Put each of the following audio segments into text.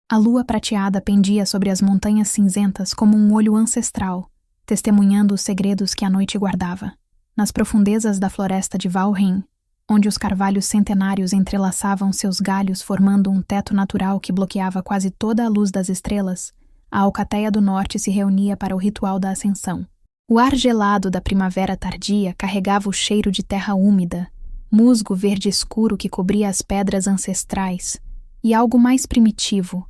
A lua prateada pendia sobre as montanhas cinzentas como um olho ancestral, testemunhando os segredos que a noite guardava. Nas profundezas da floresta de Valheim, onde os carvalhos centenários entrelaçavam seus galhos formando um teto natural que bloqueava quase toda a luz das estrelas, a Alcateia do Norte se reunia para o ritual da ascensão. O ar gelado da primavera tardia carregava o cheiro de terra úmida, musgo verde escuro que cobria as pedras ancestrais, e algo mais primitivo,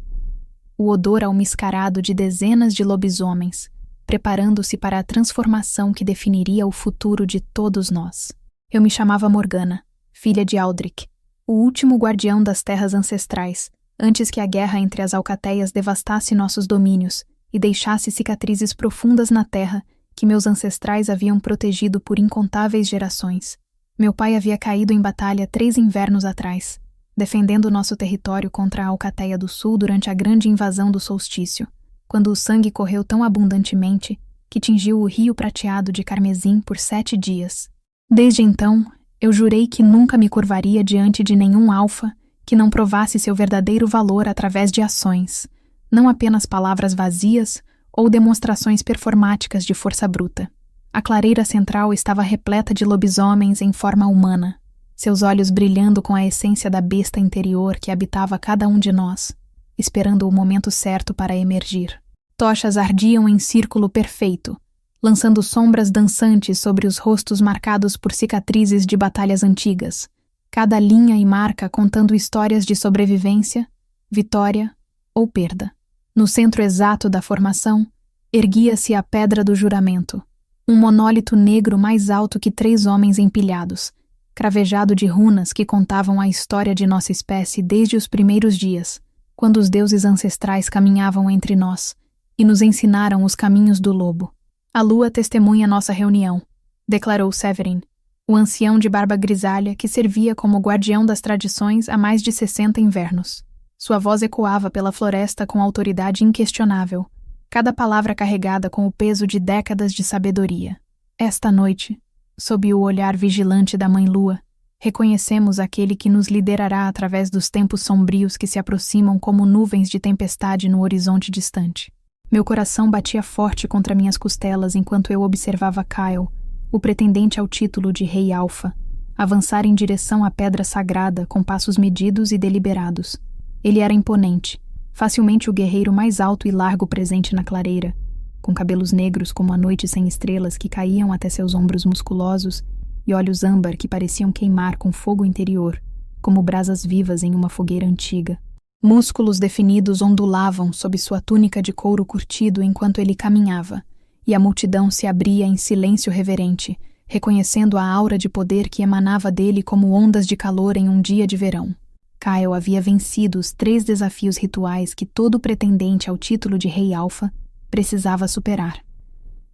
o odor almiscarado de dezenas de lobisomens, preparando-se para a transformação que definiria o futuro de todos nós. Eu me chamava Morgana, filha de Aldric, o último guardião das terras ancestrais, antes que a guerra entre as alcateias devastasse nossos domínios e deixasse cicatrizes profundas na terra que meus ancestrais haviam protegido por incontáveis gerações. Meu pai havia caído em batalha 3 invernos atrás, defendendo nosso território contra a Alcateia do Sul durante a grande invasão do solstício, quando o sangue correu tão abundantemente que tingiu o rio prateado de carmesim por 7 dias. Desde então, eu jurei que nunca me curvaria diante de nenhum alfa que não provasse seu verdadeiro valor através de ações, não apenas palavras vazias ou demonstrações performáticas de força bruta. A clareira central estava repleta de lobisomens em forma humana, seus olhos brilhando com a essência da besta interior que habitava cada um de nós, esperando o momento certo para emergir. Tochas ardiam em círculo perfeito, lançando sombras dançantes sobre os rostos marcados por cicatrizes de batalhas antigas, cada linha e marca contando histórias de sobrevivência, vitória ou perda. No centro exato da formação, erguia-se a Pedra do Juramento, um monólito negro mais alto que 3 homens empilhados, cravejado de runas que contavam a história de nossa espécie desde os primeiros dias, quando os deuses ancestrais caminhavam entre nós e nos ensinaram os caminhos do lobo. A lua testemunha nossa reunião, declarou Severin, o ancião de barba grisalha que servia como guardião das tradições há mais de 60 invernos. Sua voz ecoava pela floresta com autoridade inquestionável, cada palavra carregada com o peso de décadas de sabedoria. Esta noite, sob o olhar vigilante da Mãe Lua, reconhecemos aquele que nos liderará através dos tempos sombrios que se aproximam como nuvens de tempestade no horizonte distante. Meu coração batia forte contra minhas costelas enquanto eu observava Kyle, o pretendente ao título de Rei Alfa, avançar em direção à pedra sagrada com passos medidos e deliberados. Ele era imponente, facilmente o guerreiro mais alto e largo presente na clareira, com cabelos negros como a noite sem estrelas que caíam até seus ombros musculosos e olhos âmbar que pareciam queimar com fogo interior, como brasas vivas em uma fogueira antiga. Músculos definidos ondulavam sob sua túnica de couro curtido enquanto ele caminhava, e a multidão se abria em silêncio reverente, reconhecendo a aura de poder que emanava dele como ondas de calor em um dia de verão. Kyle havia vencido os 3 desafios rituais que todo pretendente ao título de Rei Alfa precisava superar.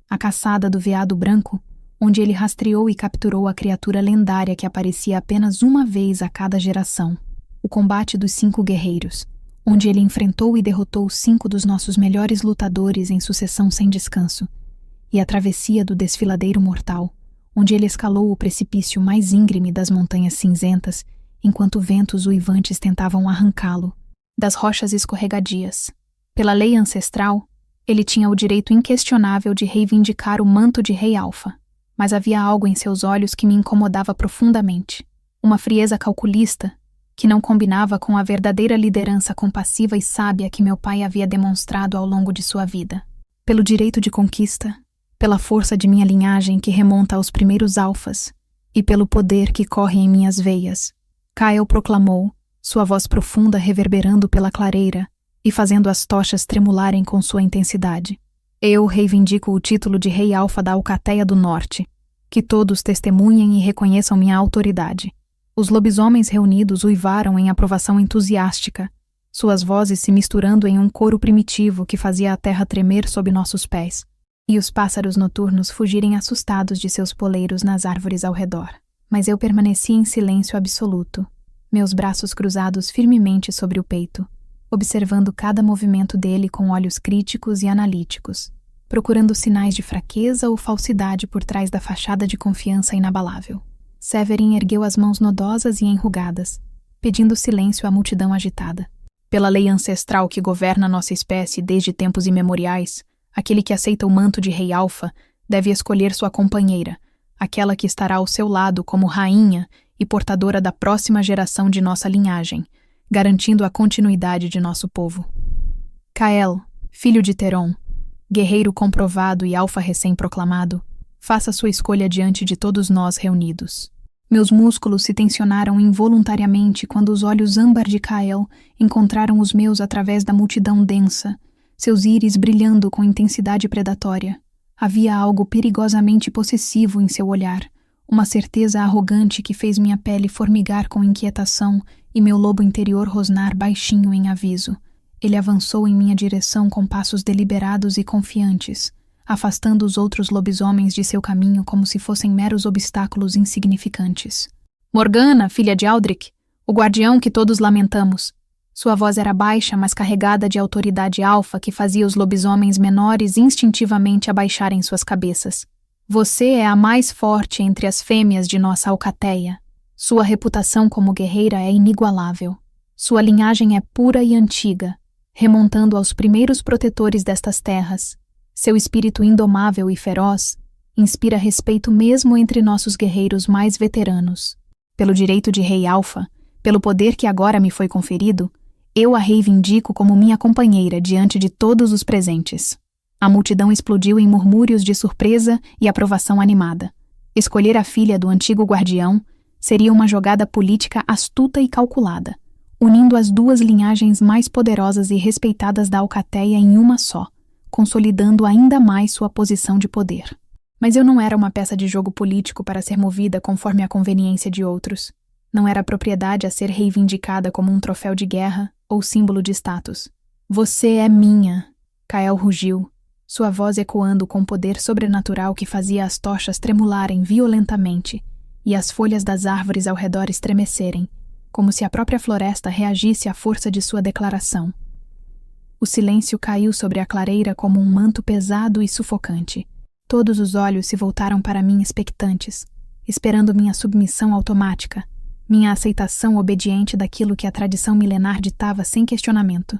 A caçada do veado branco, onde ele rastreou e capturou a criatura lendária que aparecia apenas uma vez a cada geração. O combate dos 5 guerreiros, onde ele enfrentou e derrotou 5 dos nossos melhores lutadores em sucessão sem descanso, e a travessia do desfiladeiro mortal, onde ele escalou o precipício mais íngreme das montanhas cinzentas, enquanto ventos uivantes tentavam arrancá-lo das rochas escorregadias. Pela lei ancestral, ele tinha o direito inquestionável de reivindicar o manto de Rei Alfa, mas havia algo em seus olhos que me incomodava profundamente, uma frieza calculista que não combinava com a verdadeira liderança compassiva e sábia que meu pai havia demonstrado ao longo de sua vida. Pelo direito de conquista, pela força de minha linhagem que remonta aos primeiros alfas, e pelo poder que corre em minhas veias, Kyle proclamou, sua voz profunda reverberando pela clareira e fazendo as tochas tremularem com sua intensidade. Eu reivindico o título de Rei Alfa da Alcateia do Norte, que todos testemunhem e reconheçam minha autoridade. Os lobisomens reunidos uivaram em aprovação entusiástica, suas vozes se misturando em um coro primitivo que fazia a terra tremer sob nossos pés, e os pássaros noturnos fugirem assustados de seus poleiros nas árvores ao redor. Mas eu permaneci em silêncio absoluto, meus braços cruzados firmemente sobre o peito, observando cada movimento dele com olhos críticos e analíticos, procurando sinais de fraqueza ou falsidade por trás da fachada de confiança inabalável. Severin ergueu as mãos nodosas e enrugadas, pedindo silêncio à multidão agitada. Pela lei ancestral que governa nossa espécie desde tempos imemoriais, aquele que aceita o manto de Rei Alfa deve escolher sua companheira, aquela que estará ao seu lado como rainha e portadora da próxima geração de nossa linhagem, garantindo a continuidade de nosso povo. Kael, filho de Teron, guerreiro comprovado e alfa recém-proclamado, faça sua escolha diante de todos nós reunidos. Meus músculos se tensionaram involuntariamente quando os olhos âmbar de Kael encontraram os meus através da multidão densa, seus íris brilhando com intensidade predatória. Havia algo perigosamente possessivo em seu olhar, uma certeza arrogante que fez minha pele formigar com inquietação e meu lobo interior rosnar baixinho em aviso. Ele avançou em minha direção com passos deliberados e confiantes, afastando os outros lobisomens de seu caminho como se fossem meros obstáculos insignificantes. Morgana, filha de Aldrich, o guardião que todos lamentamos. Sua voz era baixa, mas carregada de autoridade alfa que fazia os lobisomens menores instintivamente abaixarem suas cabeças. Você é a mais forte entre as fêmeas de nossa alcateia. Sua reputação como guerreira é inigualável. Sua linhagem é pura e antiga, remontando aos primeiros protetores destas terras. Seu espírito indomável e feroz inspira respeito mesmo entre nossos guerreiros mais veteranos. Pelo direito de Rei Alfa, pelo poder que agora me foi conferido, eu a reivindico como minha companheira diante de todos os presentes. A multidão explodiu em murmúrios de surpresa e aprovação animada. Escolher a filha do antigo guardião seria uma jogada política astuta e calculada, unindo as duas linhagens mais poderosas e respeitadas da alcateia em uma só, consolidando ainda mais sua posição de poder. Mas eu não era uma peça de jogo político para ser movida conforme a conveniência de outros. Não era propriedade a ser reivindicada como um troféu de guerra ou símbolo de status. Você é minha, Kael rugiu, sua voz ecoando com poder sobrenatural que fazia as tochas tremularem violentamente e as folhas das árvores ao redor estremecerem, como se a própria floresta reagisse à força de sua declaração. O silêncio caiu sobre a clareira como um manto pesado e sufocante. Todos os olhos se voltaram para mim expectantes, esperando minha submissão automática, minha aceitação obediente daquilo que a tradição milenar ditava sem questionamento.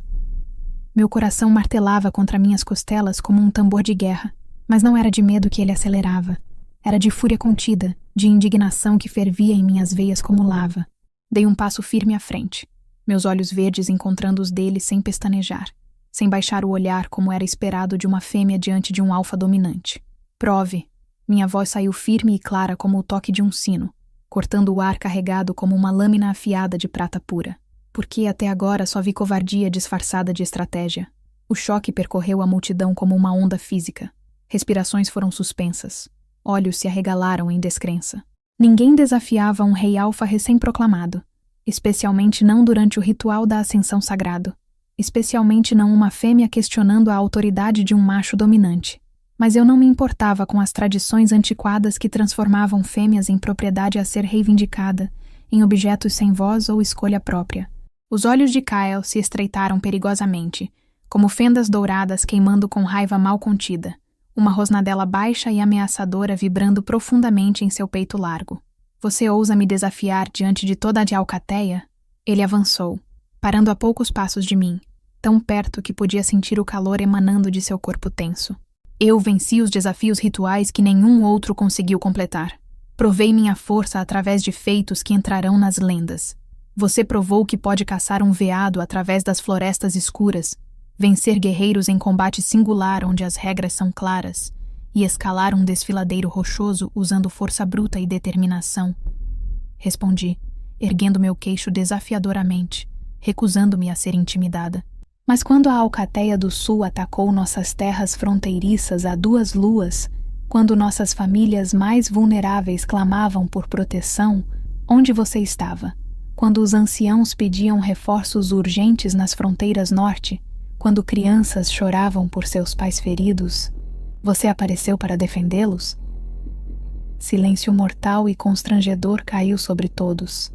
Meu coração martelava contra minhas costelas como um tambor de guerra, mas não era de medo que ele acelerava. Era de fúria contida, de indignação que fervia em minhas veias como lava. Dei um passo firme à frente, meus olhos verdes encontrando os dele sem pestanejar, sem baixar o olhar como era esperado de uma fêmea diante de um alfa dominante. Prove. Minha voz saiu firme e clara como o toque de um sino, cortando o ar carregado como uma lâmina afiada de prata pura. Porque até agora só vi covardia disfarçada de estratégia. O choque percorreu a multidão como uma onda física. Respirações foram suspensas. Olhos se arregalaram em descrença. Ninguém desafiava um rei alfa recém-proclamado, especialmente não durante o ritual da ascensão sagrado. Especialmente não uma fêmea questionando a autoridade de um macho dominante. Mas eu não me importava com as tradições antiquadas que transformavam fêmeas em propriedade a ser reivindicada, em objetos sem voz ou escolha própria. Os olhos de Kael se estreitaram perigosamente, como fendas douradas queimando com raiva mal contida, uma rosnadela baixa e ameaçadora vibrando profundamente em seu peito largo. Você ousa me desafiar diante de toda a alcateia? Ele avançou, parando a poucos passos de mim, tão perto que podia sentir o calor emanando de seu corpo tenso. Eu venci os desafios rituais que nenhum outro conseguiu completar. Provei minha força através de feitos que entrarão nas lendas. Você provou que pode caçar um veado através das florestas escuras, vencer guerreiros em combate singular onde as regras são claras, e escalar um desfiladeiro rochoso usando força bruta e determinação. Respondi, erguendo meu queixo desafiadoramente, recusando-me a ser intimidada. Mas quando a Alcateia do Sul atacou nossas terras fronteiriças a 2 luas, quando nossas famílias mais vulneráveis clamavam por proteção, onde você estava? Quando os anciãos pediam reforços urgentes nas fronteiras norte, quando crianças choravam por seus pais feridos, você apareceu para defendê-los? Silêncio mortal e constrangedor caiu sobre todos.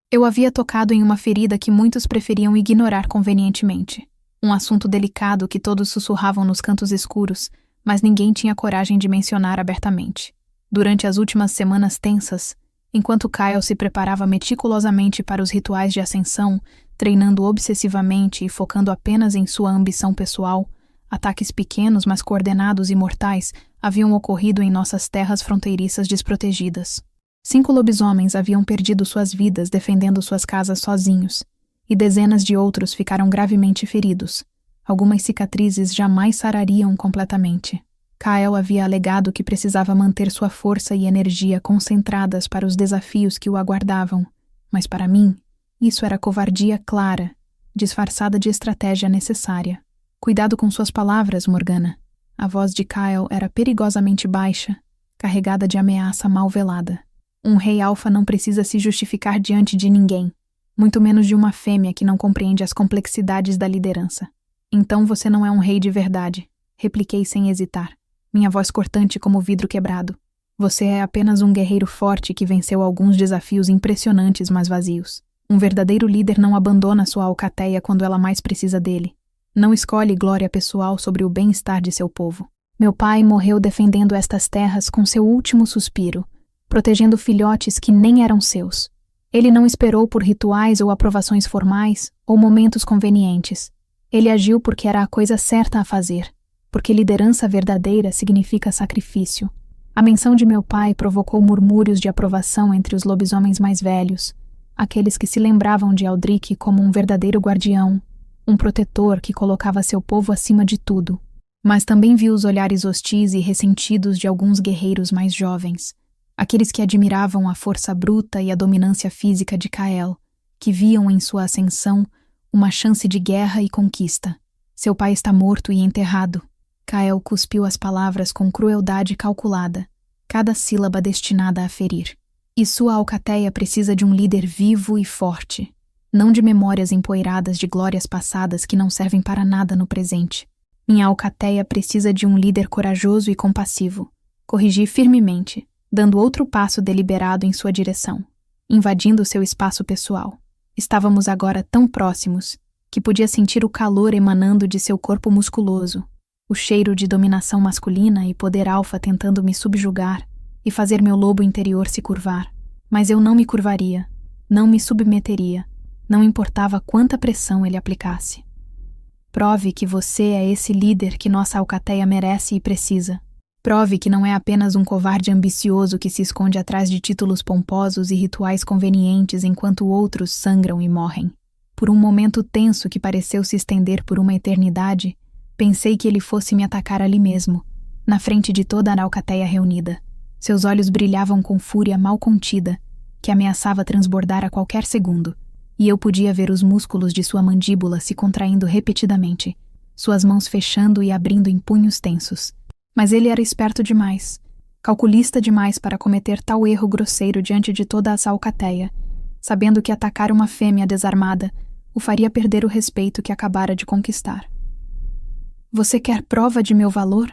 Eu havia tocado em uma ferida que muitos preferiam ignorar convenientemente. Um assunto delicado que todos sussurravam nos cantos escuros, mas ninguém tinha coragem de mencionar abertamente. Durante as últimas semanas tensas, enquanto Kael se preparava meticulosamente para os rituais de ascensão, treinando obsessivamente e focando apenas em sua ambição pessoal. Ataques pequenos, mas coordenados e mortais haviam ocorrido em nossas terras fronteiriças desprotegidas. 5 lobisomens haviam perdido suas vidas defendendo suas casas sozinhos, e dezenas de outros ficaram gravemente feridos. Algumas cicatrizes jamais sarariam completamente. Kael havia alegado que precisava manter sua força e energia concentradas para os desafios que o aguardavam, mas para mim, isso era covardia clara, disfarçada de estratégia necessária. Cuidado com suas palavras, Morgana. A voz de Kael era perigosamente baixa, carregada de ameaça mal velada. Um rei alfa não precisa se justificar diante de ninguém, muito menos de uma fêmea que não compreende as complexidades da liderança. Então você não é um rei de verdade, repliquei sem hesitar, minha voz cortante como vidro quebrado. Você é apenas um guerreiro forte que venceu alguns desafios impressionantes, mas vazios. Um verdadeiro líder não abandona sua alcateia quando ela mais precisa dele. Não escolhe glória pessoal sobre o bem-estar de seu povo. Meu pai morreu defendendo estas terras com seu último suspiro, protegendo filhotes que nem eram seus. Ele não esperou por rituais ou aprovações formais ou momentos convenientes. Ele agiu porque era a coisa certa a fazer, porque liderança verdadeira significa sacrifício. A menção de meu pai provocou murmúrios de aprovação entre os lobisomens mais velhos, aqueles que se lembravam de Aldrich como um verdadeiro guardião, um protetor que colocava seu povo acima de tudo. Mas também vi os olhares hostis e ressentidos de alguns guerreiros mais jovens, aqueles que admiravam a força bruta e a dominância física de Kael, que viam em sua ascensão uma chance de guerra e conquista. Seu pai está morto e enterrado. Kael cuspiu as palavras com crueldade calculada, cada sílaba destinada a ferir. E sua alcateia precisa de um líder vivo e forte, não de memórias empoeiradas de glórias passadas que não servem para nada no presente. Minha alcateia precisa de um líder corajoso e compassivo. Corrigi firmemente, dando outro passo deliberado em sua direção, invadindo seu espaço pessoal. Estávamos agora tão próximos que podia sentir o calor emanando de seu corpo musculoso, o cheiro de dominação masculina e poder alfa tentando me subjugar e fazer meu lobo interior se curvar. Mas eu não me curvaria, não me submeteria, não importava quanta pressão ele aplicasse. Prove que você é esse líder que nossa alcateia merece e precisa. Prove que não é apenas um covarde ambicioso que se esconde atrás de títulos pomposos e rituais convenientes enquanto outros sangram e morrem. Por um momento tenso que pareceu se estender por uma eternidade, pensei que ele fosse me atacar ali mesmo, na frente de toda a alcateia reunida. Seus olhos brilhavam com fúria mal contida, que ameaçava transbordar a qualquer segundo, e eu podia ver os músculos de sua mandíbula se contraindo repetidamente, suas mãos fechando e abrindo em punhos tensos. Mas ele era esperto demais, calculista demais para cometer tal erro grosseiro diante de toda essa alcateia, sabendo que atacar uma fêmea desarmada o faria perder o respeito que acabara de conquistar. Você quer prova de meu valor?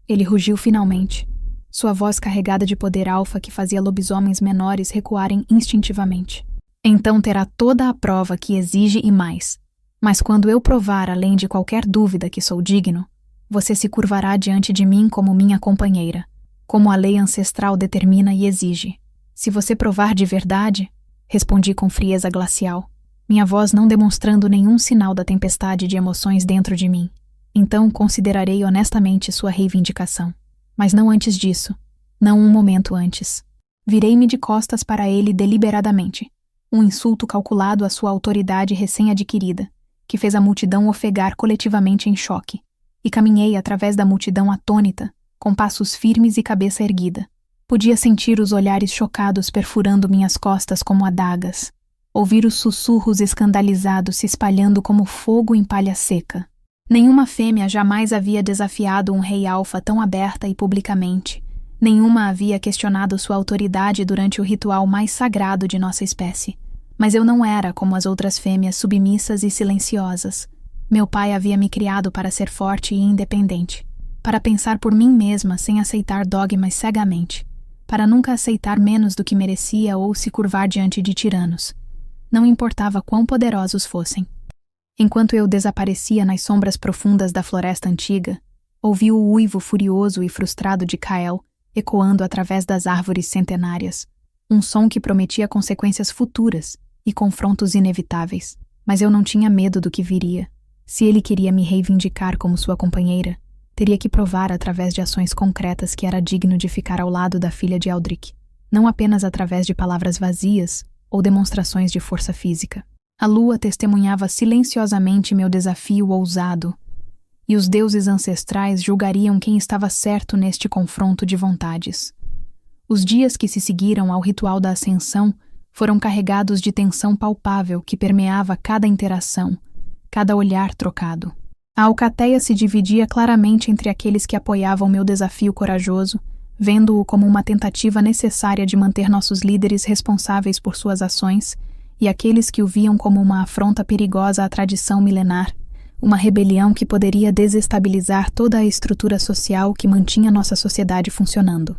Ele rugiu finalmente, sua voz carregada de poder alfa que fazia lobisomens menores recuarem instintivamente. Então terá toda a prova que exige e mais. Mas quando eu provar além de qualquer dúvida que sou digno, você se curvará diante de mim como minha companheira, como a lei ancestral determina e exige. Se você provar de verdade, respondi com frieza glacial, minha voz não demonstrando nenhum sinal da tempestade de emoções dentro de mim. Então considerarei honestamente sua reivindicação. Mas não antes disso, não um momento antes. Virei-me de costas para ele deliberadamente, um insulto calculado à sua autoridade recém-adquirida, que fez a multidão ofegar coletivamente em choque, e caminhei através da multidão atônita, com passos firmes e cabeça erguida. Podia sentir os olhares chocados perfurando minhas costas como adagas, ouvir os sussurros escandalizados se espalhando como fogo em palha seca. Nenhuma fêmea jamais havia desafiado um rei alfa tão aberta e publicamente. Nenhuma havia questionado sua autoridade durante o ritual mais sagrado de nossa espécie. Mas eu não era como as outras fêmeas submissas e silenciosas. Meu pai havia me criado para ser forte e independente, para pensar por mim mesma sem aceitar dogmas cegamente, para nunca aceitar menos do que merecia ou se curvar diante de tiranos. Não importava quão poderosos fossem. Enquanto eu desaparecia nas sombras profundas da floresta antiga, ouvi o uivo furioso e frustrado de Kael ecoando através das árvores centenárias, um som que prometia consequências futuras e confrontos inevitáveis. Mas eu não tinha medo do que viria. Se ele queria me reivindicar como sua companheira, teria que provar através de ações concretas que era digno de ficar ao lado da filha de Aldrich, não apenas através de palavras vazias ou demonstrações de força física. A lua testemunhava silenciosamente meu desafio ousado, e os deuses ancestrais julgariam quem estava certo neste confronto de vontades. Os dias que se seguiram ao ritual da ascensão foram carregados de tensão palpável que permeava cada interação, cada olhar trocado. A alcateia se dividia claramente entre aqueles que apoiavam meu desafio corajoso, vendo-o como uma tentativa necessária de manter nossos líderes responsáveis por suas ações, e aqueles que o viam como uma afronta perigosa à tradição milenar, uma rebelião que poderia desestabilizar toda a estrutura social que mantinha nossa sociedade funcionando.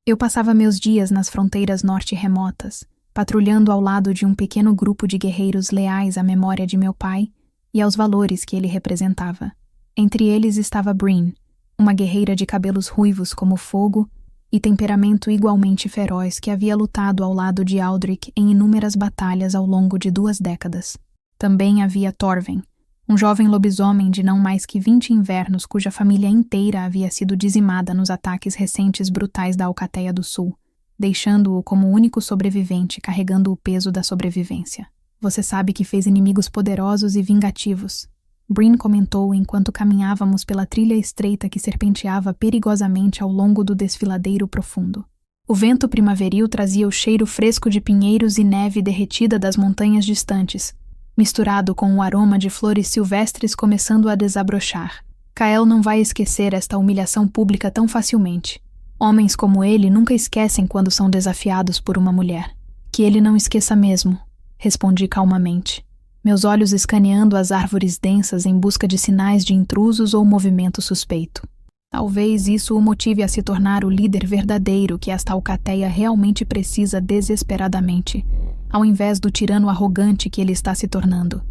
Eu passava meus dias nas fronteiras norte remotas, patrulhando ao lado de um pequeno grupo de guerreiros leais à memória de meu pai e aos valores que ele representava. Entre eles estava Breen, uma guerreira de cabelos ruivos como fogo e temperamento igualmente feroz que havia lutado ao lado de Aldrich em inúmeras batalhas ao longo de 2 décadas. Também havia Torven, um jovem lobisomem de não mais que 20 invernos cuja família inteira havia sido dizimada nos ataques recentes brutais da Alcateia do Sul, deixando-o como o único sobrevivente carregando o peso da sobrevivência. Você sabe que fez inimigos poderosos e vingativos, Breen comentou enquanto caminhávamos pela trilha estreita que serpenteava perigosamente ao longo do desfiladeiro profundo. O vento primaveril trazia o cheiro fresco de pinheiros e neve derretida das montanhas distantes, misturado com o aroma de flores silvestres começando a desabrochar. Kael não vai esquecer esta humilhação pública tão facilmente. Homens como ele nunca esquecem quando são desafiados por uma mulher. Que ele não esqueça mesmo, respondi calmamente, meus olhos escaneando as árvores densas em busca de sinais de intrusos ou movimento suspeito. Talvez isso o motive a se tornar o líder verdadeiro que esta alcateia realmente precisa desesperadamente, ao invés do tirano arrogante que ele está se tornando.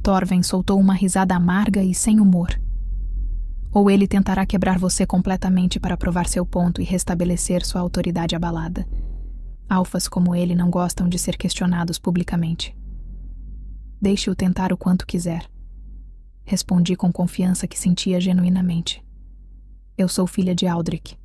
Torven soltou uma risada amarga e sem humor. Ou ele tentará quebrar você completamente para provar seu ponto e restabelecer sua autoridade abalada. Alfas como ele não gostam de ser questionados publicamente. Deixe-o tentar o quanto quiser. Respondi com confiança que sentia genuinamente. Eu sou filha de Aldrich.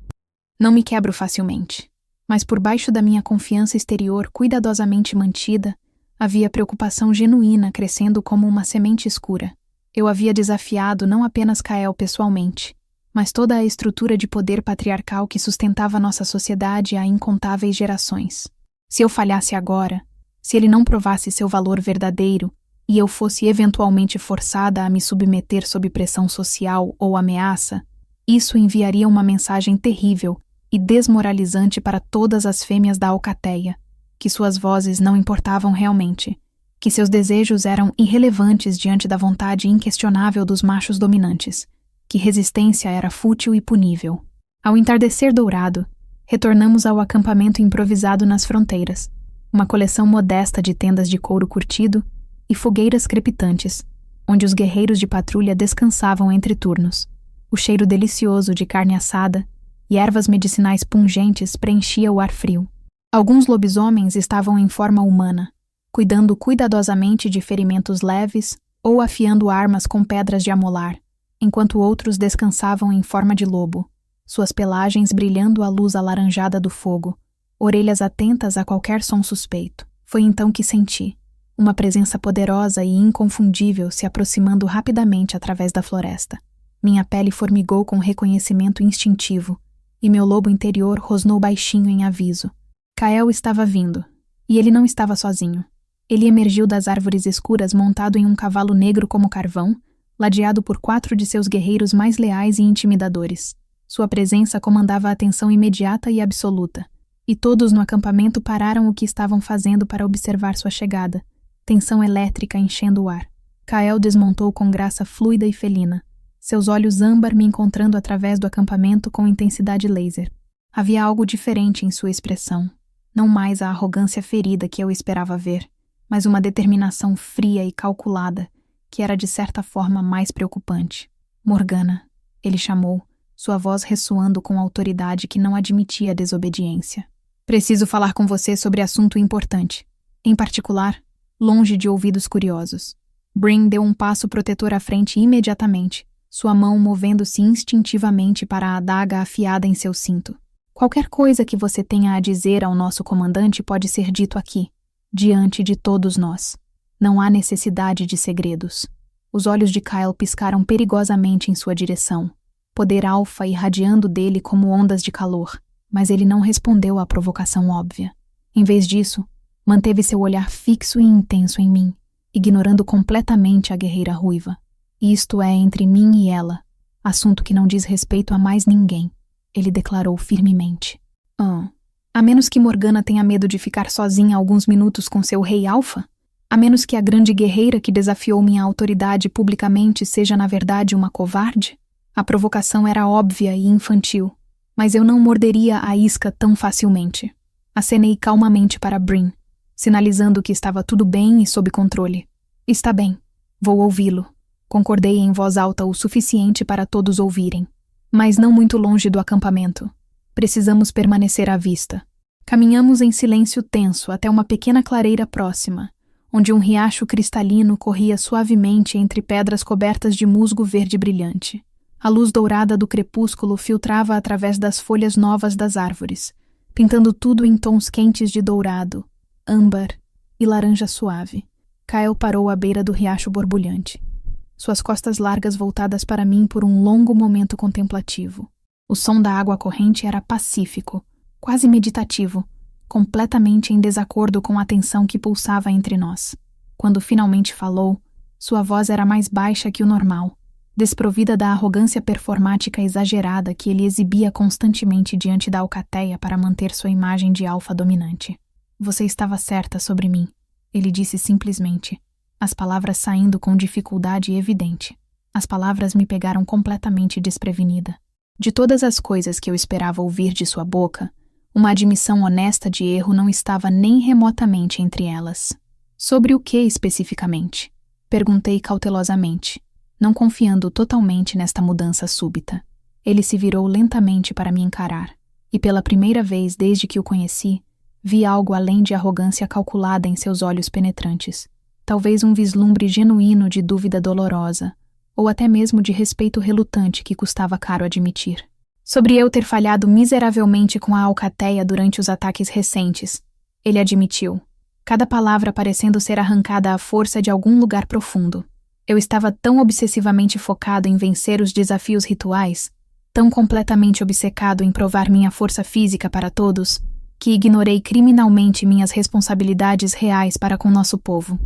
Não me quebro facilmente, mas por baixo da minha confiança exterior cuidadosamente mantida, havia preocupação genuína crescendo como uma semente escura. Eu havia desafiado não apenas Kael pessoalmente, mas toda a estrutura de poder patriarcal que sustentava nossa sociedade há incontáveis gerações. Se eu falhasse agora, se ele não provasse seu valor verdadeiro, e eu fosse eventualmente forçada a me submeter sob pressão social ou ameaça, isso enviaria uma mensagem terrível e desmoralizante para todas as fêmeas da alcateia, que suas vozes não importavam realmente, que seus desejos eram irrelevantes diante da vontade inquestionável dos machos dominantes, que resistência era fútil e punível. Ao entardecer dourado, retornamos ao acampamento improvisado nas fronteiras, uma coleção modesta de tendas de couro curtido e fogueiras crepitantes, onde os guerreiros de patrulha descansavam entre turnos. O cheiro delicioso de carne assada e ervas medicinais pungentes preenchia o ar frio. Alguns lobisomens estavam em forma humana, cuidando cuidadosamente de ferimentos leves ou afiando armas com pedras de amolar, enquanto outros descansavam em forma de lobo, suas pelagens brilhando à luz alaranjada do fogo, orelhas atentas a qualquer som suspeito. Foi então que senti uma presença poderosa e inconfundível se aproximando rapidamente através da floresta. Minha pele formigou com reconhecimento instintivo, e meu lobo interior rosnou baixinho em aviso. Kael estava vindo, e ele não estava sozinho. Ele emergiu das árvores escuras montado em um cavalo negro como carvão, ladeado por 4 de seus guerreiros mais leais e intimidadores. Sua presença comandava a atenção imediata e absoluta, e todos no acampamento pararam o que estavam fazendo para observar sua chegada, tensão elétrica enchendo o ar. Kael desmontou com graça fluida e felina, seus olhos âmbar me encontrando através do acampamento com intensidade laser. Havia algo diferente em sua expressão, não mais a arrogância ferida que eu esperava ver, mas uma determinação fria e calculada, que era de certa forma mais preocupante. Morgana, ele chamou, sua voz ressoando com autoridade que não admitia desobediência. Preciso falar com você sobre assunto importante. Em particular, longe de ouvidos curiosos. Bryn deu um passo protetor à frente imediatamente, sua mão movendo-se instintivamente para a adaga afiada em seu cinto. Qualquer coisa que você tenha a dizer ao nosso comandante pode ser dito aqui, diante de todos nós. Não há necessidade de segredos. Os olhos de Kyle piscaram perigosamente em sua direção, poder alfa irradiando dele como ondas de calor, mas ele não respondeu à provocação óbvia. Em vez disso, manteve seu olhar fixo e intenso em mim, ignorando completamente a guerreira ruiva. Isto é entre mim e ela, assunto que não diz respeito a mais ninguém, ele declarou firmemente. A menos que Morgana tenha medo de ficar sozinha alguns minutos com seu rei alfa? A menos que a grande guerreira que desafiou minha autoridade publicamente seja na verdade uma covarde? A provocação era óbvia e infantil, mas eu não morderia a isca tão facilmente. Acenei calmamente para Bryn, sinalizando que estava tudo bem e sob controle. Está bem, vou ouvi-lo. Concordei em voz alta o suficiente para todos ouvirem. Mas não muito longe do acampamento. Precisamos permanecer à vista. Caminhamos em silêncio tenso até uma pequena clareira próxima, onde um riacho cristalino corria suavemente entre pedras cobertas de musgo verde brilhante. A luz dourada do crepúsculo filtrava através das folhas novas das árvores, pintando tudo em tons quentes de dourado, âmbar e laranja suave. Kyle parou à beira do riacho borbulhante, suas costas largas voltadas para mim por um longo momento contemplativo. O som da água corrente era pacífico, quase meditativo, completamente em desacordo com a tensão que pulsava entre nós. Quando finalmente falou, sua voz era mais baixa que o normal, desprovida da arrogância performática exagerada que ele exibia constantemente diante da alcateia para manter sua imagem de alfa dominante. Você estava certa sobre mim, ele disse simplesmente, as palavras saindo com dificuldade evidente. As palavras me pegaram completamente desprevenida. De todas as coisas que eu esperava ouvir de sua boca, uma admissão honesta de erro não estava nem remotamente entre elas. Sobre o que especificamente? Perguntei cautelosamente, não confiando totalmente nesta mudança súbita. Ele se virou lentamente para me encarar, e pela primeira vez desde que o conheci, vi algo além de arrogância calculada em seus olhos penetrantes. Talvez um vislumbre genuíno de dúvida dolorosa, ou até mesmo de respeito relutante que custava caro admitir. Sobre eu ter falhado miseravelmente com a alcateia durante os ataques recentes, ele admitiu, cada palavra parecendo ser arrancada à força de algum lugar profundo. Eu estava tão obsessivamente focado em vencer os desafios rituais, tão completamente obcecado em provar minha força física para todos, que ignorei criminalmente minhas responsabilidades reais para com nosso povo.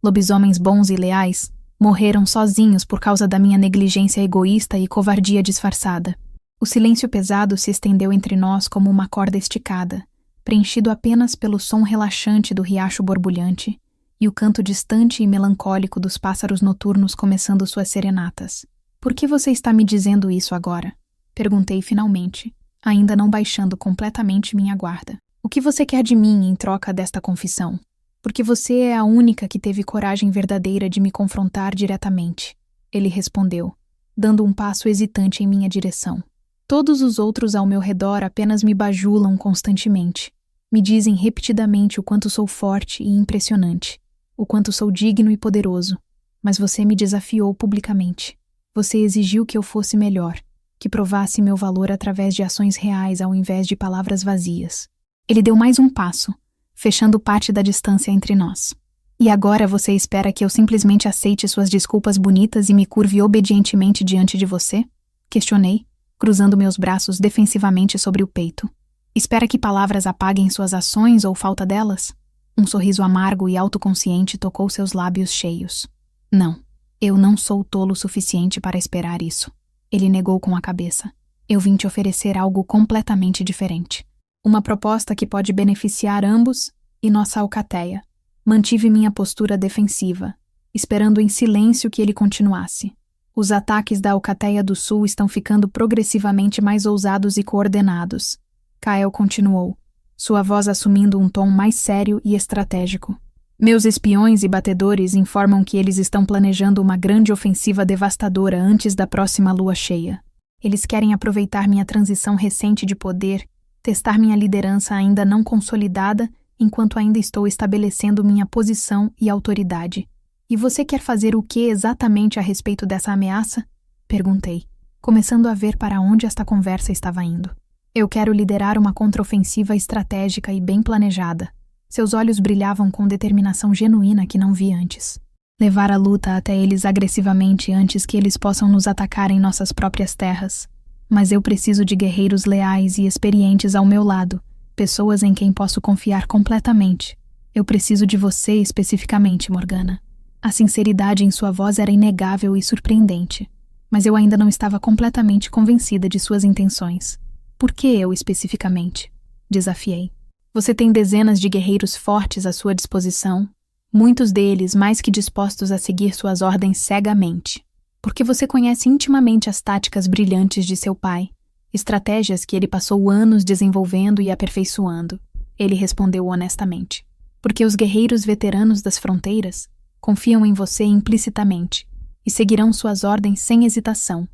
Lobisomens bons e leais morreram sozinhos por causa da minha negligência egoísta e covardia disfarçada. O silêncio pesado se estendeu entre nós como uma corda esticada, preenchido apenas pelo som relaxante do riacho borbulhante e o canto distante e melancólico dos pássaros noturnos começando suas serenatas. Por que você está me dizendo isso agora? Perguntei finalmente, ainda não baixando completamente minha guarda. O que você quer de mim em troca desta confissão? Porque você é a única que teve coragem verdadeira de me confrontar diretamente, ele respondeu, dando um passo hesitante em minha direção. Todos os outros ao meu redor apenas me bajulam constantemente. Me dizem repetidamente o quanto sou forte e impressionante, o quanto sou digno e poderoso. Mas você me desafiou publicamente. Você exigiu que eu fosse melhor, que provasse meu valor através de ações reais ao invés de palavras vazias. Ele deu mais um passo, fechando parte da distância entre nós. E agora você espera que eu simplesmente aceite suas desculpas bonitas e me curve obedientemente diante de você? Questionei, cruzando meus braços defensivamente sobre o peito. Espera que palavras apaguem suas ações ou falta delas? Um sorriso amargo e autoconsciente tocou seus lábios cheios. Não, eu não sou tolo o suficiente para esperar isso. Ele negou com a cabeça. Eu vim te oferecer algo completamente diferente. Uma proposta que pode beneficiar ambos e nossa alcateia. Mantive minha postura defensiva, esperando em silêncio que ele continuasse. Os ataques da Alcateia do Sul estão ficando progressivamente mais ousados e coordenados. Kyle continuou, sua voz assumindo um tom mais sério e estratégico. Meus espiões e batedores informam que eles estão planejando uma grande ofensiva devastadora antes da próxima lua cheia. Eles querem aproveitar minha transição recente de poder, testar minha liderança ainda não consolidada enquanto ainda estou estabelecendo minha posição e autoridade. E você quer fazer o que exatamente a respeito dessa ameaça? Perguntei, começando a ver para onde esta conversa estava indo. Eu quero liderar uma contraofensiva estratégica e bem planejada. Seus olhos brilhavam com determinação genuína que não vi antes. Levar a luta até eles agressivamente antes que eles possam nos atacar em nossas próprias terras. Mas eu preciso de guerreiros leais e experientes ao meu lado, pessoas em quem posso confiar completamente. Eu preciso de você especificamente, Morgana. A sinceridade em sua voz era inegável e surpreendente, mas eu ainda não estava completamente convencida de suas intenções. Por que eu especificamente? Desafiei. Você tem dezenas de guerreiros fortes à sua disposição, muitos deles mais que dispostos a seguir suas ordens cegamente, porque você conhece intimamente as táticas brilhantes de seu pai, estratégias que ele passou anos desenvolvendo e aperfeiçoando. Ele respondeu honestamente. Porque os guerreiros veteranos das fronteiras confiam em você implicitamente e seguirão suas ordens sem hesitação.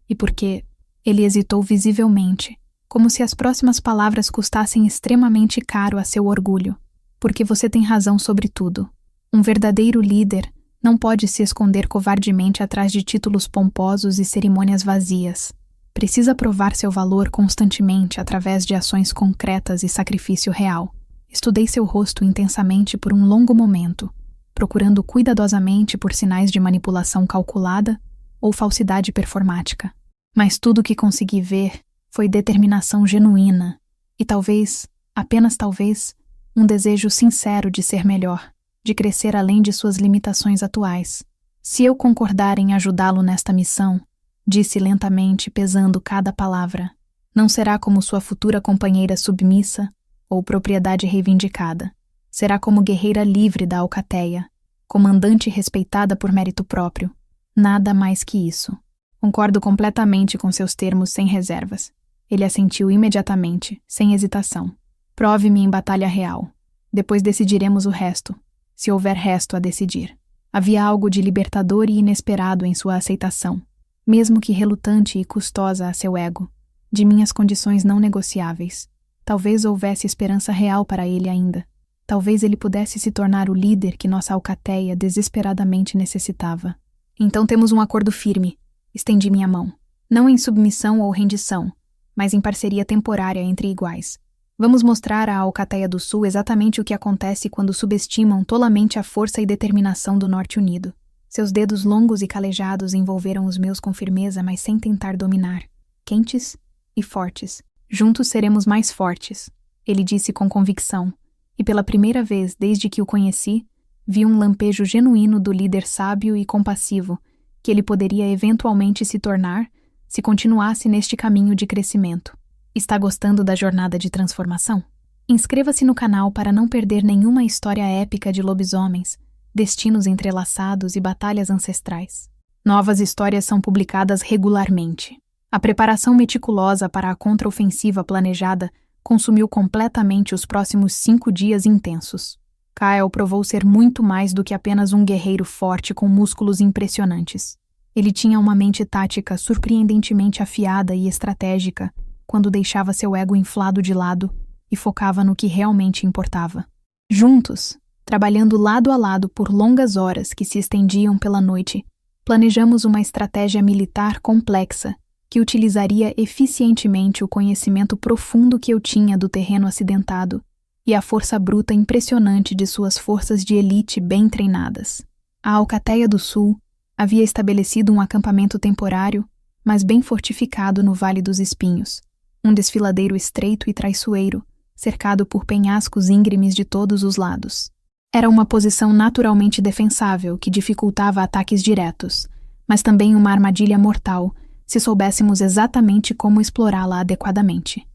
E porque ele hesitou visivelmente, como se as próximas palavras custassem extremamente caro a seu orgulho. Porque você tem razão sobre tudo. Um verdadeiro líder não pode se esconder covardemente atrás de títulos pomposos e cerimônias vazias. Precisa provar seu valor constantemente através de ações concretas e sacrifício real. Estudei seu rosto intensamente por um longo momento, procurando cuidadosamente por sinais de manipulação calculada ou falsidade performática. Mas tudo o que consegui ver foi determinação genuína e talvez, apenas talvez, um desejo sincero de ser melhor, de crescer além de suas limitações atuais. Se eu concordar em ajudá-lo nesta missão, disse lentamente, pesando cada palavra, não será como sua futura companheira submissa ou propriedade reivindicada. Será como guerreira livre da alcateia, comandante respeitada por mérito próprio. Nada mais que isso. Concordo completamente com seus termos sem reservas. Ele assentiu imediatamente, sem hesitação. Prove-me em batalha real. Depois decidiremos o resto, se houver resto a decidir. Havia algo de libertador e inesperado em sua aceitação, mesmo que relutante e custosa a seu ego, de minhas condições não negociáveis. Talvez houvesse esperança real para ele ainda. Talvez ele pudesse se tornar o líder que nossa alcateia desesperadamente necessitava. Então temos um acordo firme. Estendi minha mão. Não em submissão ou rendição, mas em parceria temporária entre iguais. Vamos mostrar à Alcateia do Sul exatamente o que acontece quando subestimam tolamente a força e determinação do Norte Unido. Seus dedos longos e calejados envolveram os meus com firmeza, mas sem tentar dominar. Quentes e fortes. Juntos seremos mais fortes, ele disse com convicção, e pela primeira vez desde que o conheci, vi um lampejo genuíno do líder sábio e compassivo que ele poderia eventualmente se tornar se continuasse neste caminho de crescimento. Está gostando da jornada de transformação? Inscreva-se no canal para não perder nenhuma história épica de lobisomens, destinos entrelaçados e batalhas ancestrais. Novas histórias são publicadas regularmente. A preparação meticulosa para a contraofensiva planejada consumiu completamente os próximos 5 dias intensos. Kyle provou ser muito mais do que apenas um guerreiro forte com músculos impressionantes. Ele tinha uma mente tática surpreendentemente afiada e estratégica quando deixava seu ego inflado de lado e focava no que realmente importava. Juntos, trabalhando lado a lado por longas horas que se estendiam pela noite, planejamos uma estratégia militar complexa que utilizaria eficientemente o conhecimento profundo que eu tinha do terreno acidentado e a força bruta impressionante de suas forças de elite bem treinadas. A Alcateia do Sul havia estabelecido um acampamento temporário, mas bem fortificado no Vale dos Espinhos, um desfiladeiro estreito e traiçoeiro, cercado por penhascos íngremes de todos os lados. Era uma posição naturalmente defensável que dificultava ataques diretos, mas também uma armadilha mortal, se soubéssemos exatamente como explorá-la adequadamente.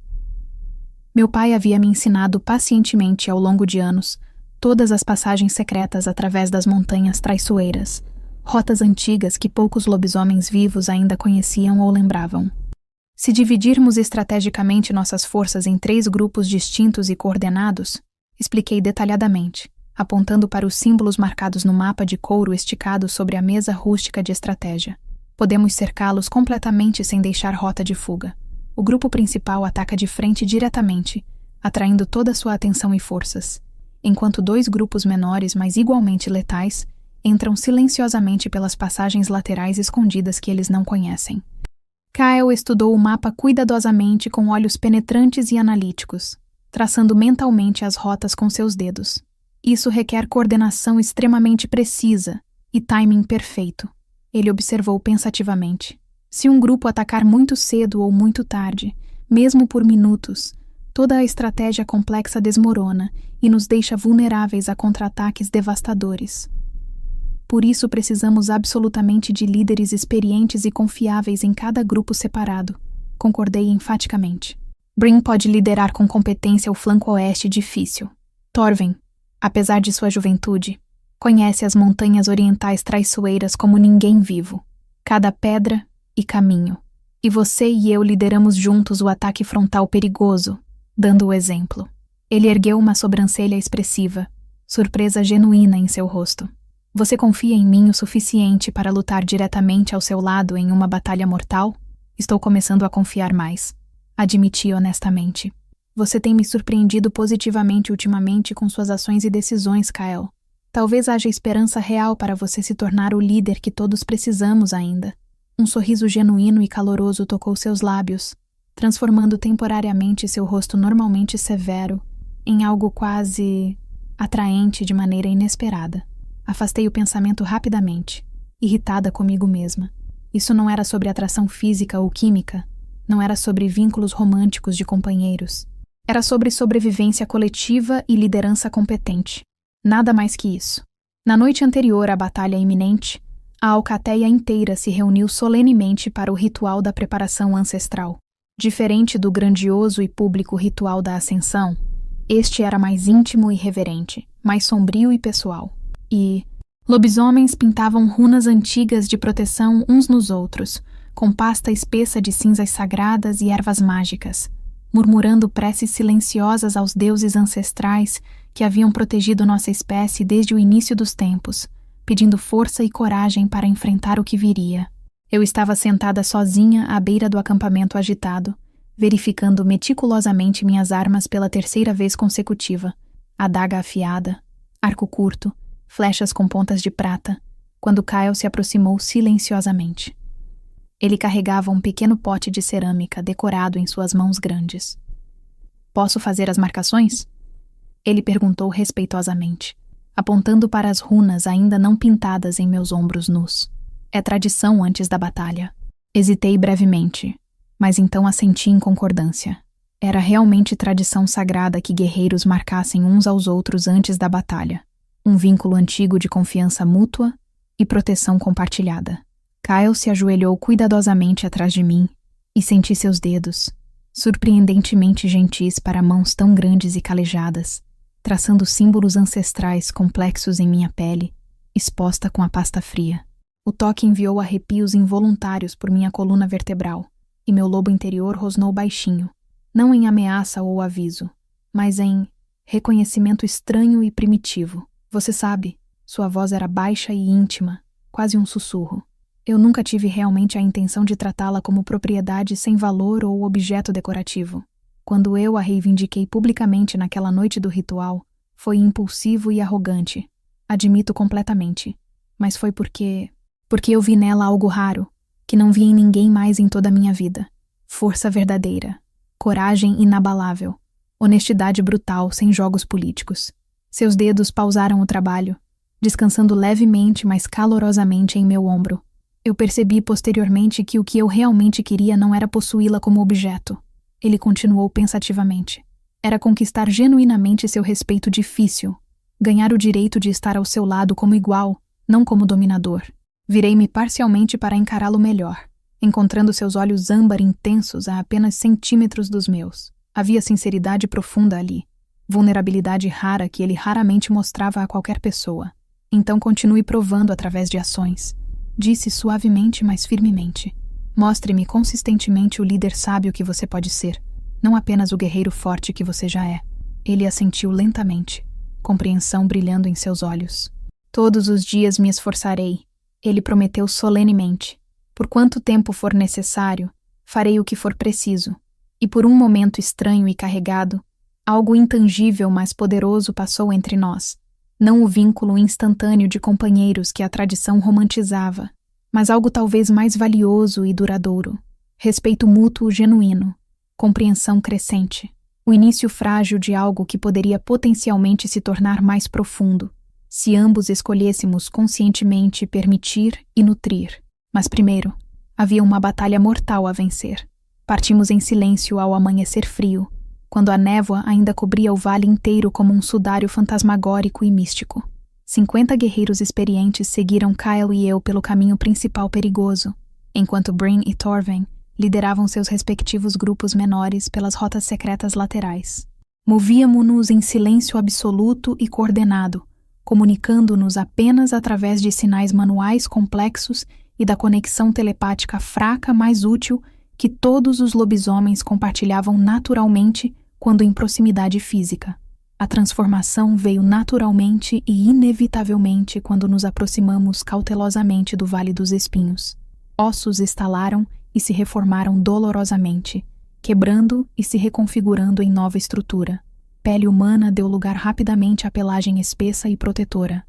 Meu pai havia me ensinado pacientemente ao longo de anos todas as passagens secretas através das montanhas traiçoeiras, rotas antigas que poucos lobisomens vivos ainda conheciam ou lembravam. Se dividirmos estrategicamente nossas forças em 3 grupos distintos e coordenados, expliquei detalhadamente, apontando para os símbolos marcados no mapa de couro esticado sobre a mesa rústica de estratégia. Podemos cercá-los completamente sem deixar rota de fuga. O grupo principal ataca de frente diretamente, atraindo toda sua atenção e forças, enquanto 2 grupos menores, mas igualmente letais, entram silenciosamente pelas passagens laterais escondidas que eles não conhecem. Kyle estudou o mapa cuidadosamente com olhos penetrantes e analíticos, traçando mentalmente as rotas com seus dedos. Isso requer coordenação extremamente precisa e timing perfeito. Ele observou pensativamente. Se um grupo atacar muito cedo ou muito tarde, mesmo por minutos, toda a estratégia complexa desmorona e nos deixa vulneráveis a contra-ataques devastadores. Por isso precisamos absolutamente de líderes experientes e confiáveis em cada grupo separado, concordei enfaticamente. Brin pode liderar com competência o flanco oeste difícil. Torven, apesar de sua juventude, conhece as montanhas orientais traiçoeiras como ninguém vivo. Cada pedra e caminho. E você e eu lideramos juntos o ataque frontal perigoso, dando o exemplo. Ele ergueu uma sobrancelha expressiva, surpresa genuína em seu rosto. Você confia em mim o suficiente para lutar diretamente ao seu lado em uma batalha mortal? Estou começando a confiar mais. Admiti honestamente. Você tem me surpreendido positivamente ultimamente com suas ações e decisões, Kyle. Talvez haja esperança real para você se tornar o líder que todos precisamos ainda. Um sorriso genuíno e caloroso tocou seus lábios, transformando temporariamente seu rosto normalmente severo em algo quase atraente de maneira inesperada. Afastei o pensamento rapidamente, irritada comigo mesma. Isso não era sobre atração física ou química, não era sobre vínculos românticos de companheiros. Era sobre sobrevivência coletiva e liderança competente. Nada mais que isso. Na noite anterior à batalha iminente, a alcateia inteira se reuniu solenemente para o ritual da preparação ancestral. Diferente do grandioso e público ritual da ascensão, este era mais íntimo e reverente, mais sombrio e pessoal. E lobisomens pintavam runas antigas de proteção uns nos outros, com pasta espessa de cinzas sagradas e ervas mágicas, murmurando preces silenciosas aos deuses ancestrais que haviam protegido nossa espécie desde o início dos tempos, pedindo força e coragem para enfrentar o que viria. Eu estava sentada sozinha à beira do acampamento agitado, verificando meticulosamente minhas armas pela 3ª vez consecutiva, adaga afiada, arco curto, flechas com pontas de prata, quando Kyle se aproximou silenciosamente. Ele carregava um pequeno pote de cerâmica decorado em suas mãos grandes. Posso fazer as marcações? Ele perguntou respeitosamente, apontando para as runas ainda não pintadas em meus ombros nus. É tradição antes da batalha. Hesitei brevemente, mas então assenti em concordância. Era realmente tradição sagrada que guerreiros marcassem uns aos outros antes da batalha. Um vínculo antigo de confiança mútua e proteção compartilhada. Kyle se ajoelhou cuidadosamente atrás de mim e senti seus dedos, surpreendentemente gentis para mãos tão grandes e calejadas, traçando símbolos ancestrais complexos em minha pele, exposta com a pasta fria. O toque enviou arrepios involuntários por minha coluna vertebral, e meu lobo interior rosnou baixinho, não em ameaça ou aviso, mas em reconhecimento estranho e primitivo. Você sabe, sua voz era baixa e íntima, quase um sussurro. Eu nunca tive realmente a intenção de tratá-la como propriedade sem valor ou objeto decorativo. Quando eu a reivindiquei publicamente naquela noite do ritual, foi impulsivo e arrogante. Admito completamente. Mas foi porque eu vi nela algo raro, que não vi em ninguém mais em toda a minha vida. Força verdadeira, coragem inabalável, honestidade brutal sem jogos políticos. Seus dedos pausaram o trabalho, descansando levemente, mas calorosamente em meu ombro. Eu percebi posteriormente que o que eu realmente queria não era possuí-la como objeto. Ele continuou pensativamente. Era conquistar genuinamente seu respeito difícil, ganhar o direito de estar ao seu lado como igual, não como dominador. Virei-me parcialmente para encará-lo melhor, encontrando seus olhos âmbar intensos a apenas centímetros dos meus. Havia sinceridade profunda ali, vulnerabilidade rara que ele raramente mostrava a qualquer pessoa. Então continue provando através de ações. Disse suavemente, mas firmemente. Mostre-me consistentemente o líder sábio que você pode ser, não apenas o guerreiro forte que você já é. Ele assentiu lentamente, compreensão brilhando em seus olhos. Todos os dias me esforçarei, ele prometeu solenemente. Por quanto tempo for necessário, farei o que for preciso. E por um momento estranho e carregado, Algo intangível, mas poderoso passou entre nós. Não o vínculo instantâneo de companheiros que a tradição romantizava, mas algo talvez mais valioso e duradouro. Respeito mútuo genuíno, compreensão crescente, o início frágil de algo que poderia potencialmente se tornar mais profundo, se ambos escolhêssemos conscientemente permitir e nutrir. Mas primeiro, havia uma batalha mortal a vencer. Partimos em silêncio ao amanhecer frio, quando a névoa ainda cobria o vale inteiro como um sudário fantasmagórico e místico. 50 guerreiros experientes seguiram Kyle e eu pelo caminho principal perigoso, enquanto Bryn e Torven lideravam seus respectivos grupos menores pelas rotas secretas laterais. Movíamo-nos em silêncio absoluto e coordenado, comunicando-nos apenas através de sinais manuais complexos e da conexão telepática fraca mais útil que todos os lobisomens compartilhavam naturalmente quando em proximidade física. A transformação veio naturalmente e inevitavelmente quando nos aproximamos cautelosamente do Vale dos Espinhos. Ossos estalaram e se reformaram dolorosamente, quebrando e se reconfigurando em nova estrutura. Pele humana deu lugar rapidamente à pelagem espessa e protetora.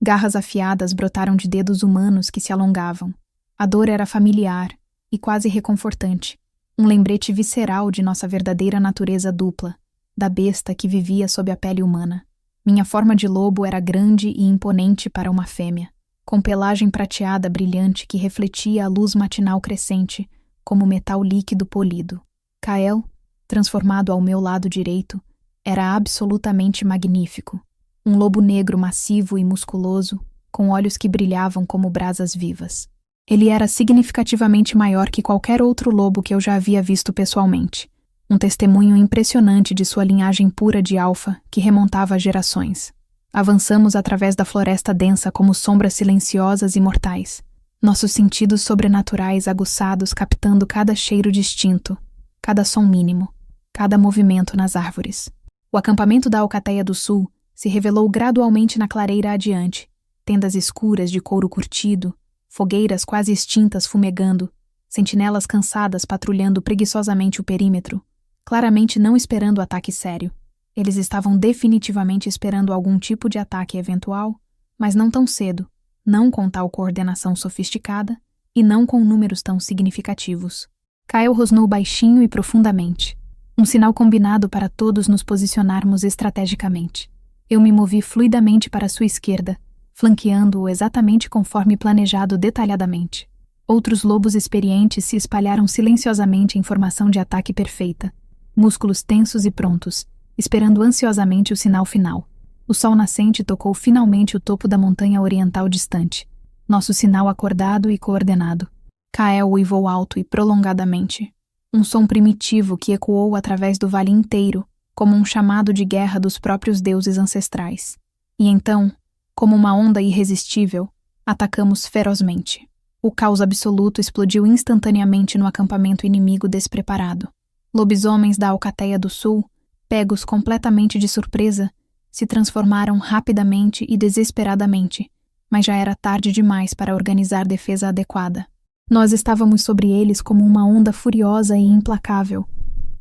Garras afiadas brotaram de dedos humanos que se alongavam. A dor era familiar e quase reconfortante, um lembrete visceral de nossa verdadeira natureza dupla, da besta que vivia sob a pele humana. Minha forma de lobo era grande e imponente para uma fêmea, com pelagem prateada brilhante que refletia a luz matinal crescente, como metal líquido polido. Kael, transformado ao meu lado direito, era absolutamente magnífico. Um lobo negro massivo e musculoso, com olhos que brilhavam como brasas vivas. Ele era significativamente maior que qualquer outro lobo que eu já havia visto pessoalmente. Um testemunho impressionante de sua linhagem pura de alfa que remontava a gerações. Avançamos através da floresta densa como sombras silenciosas e mortais, nossos sentidos sobrenaturais aguçados captando cada cheiro distinto, cada som mínimo, cada movimento nas árvores. O acampamento da Alcateia do Sul se revelou gradualmente na clareira adiante, tendas escuras de couro curtido, fogueiras quase extintas fumegando, sentinelas cansadas patrulhando preguiçosamente o perímetro, claramente não esperando ataque sério. Eles estavam definitivamente esperando algum tipo de ataque eventual, mas não tão cedo, não com tal coordenação sofisticada e não com números tão significativos. Kyle rosnou baixinho e profundamente, um sinal combinado para todos nos posicionarmos estrategicamente. Eu me movi fluidamente para sua esquerda, flanqueando-o exatamente conforme planejado detalhadamente. Outros lobos experientes se espalharam silenciosamente em formação de ataque perfeita, músculos tensos e prontos, esperando ansiosamente o sinal final. O sol nascente tocou finalmente o topo da montanha oriental distante, nosso sinal acordado e coordenado. Kael uivou alto e prolongadamente, um som primitivo que ecoou através do vale inteiro, como um chamado de guerra dos próprios deuses ancestrais. E então, como uma onda irresistível, atacamos ferozmente. O caos absoluto explodiu instantaneamente no acampamento inimigo despreparado. Lobisomens da Alcateia do Sul, pegos completamente de surpresa, se transformaram rapidamente e desesperadamente, mas já era tarde demais para organizar defesa adequada. Nós estávamos sobre eles como uma onda furiosa e implacável,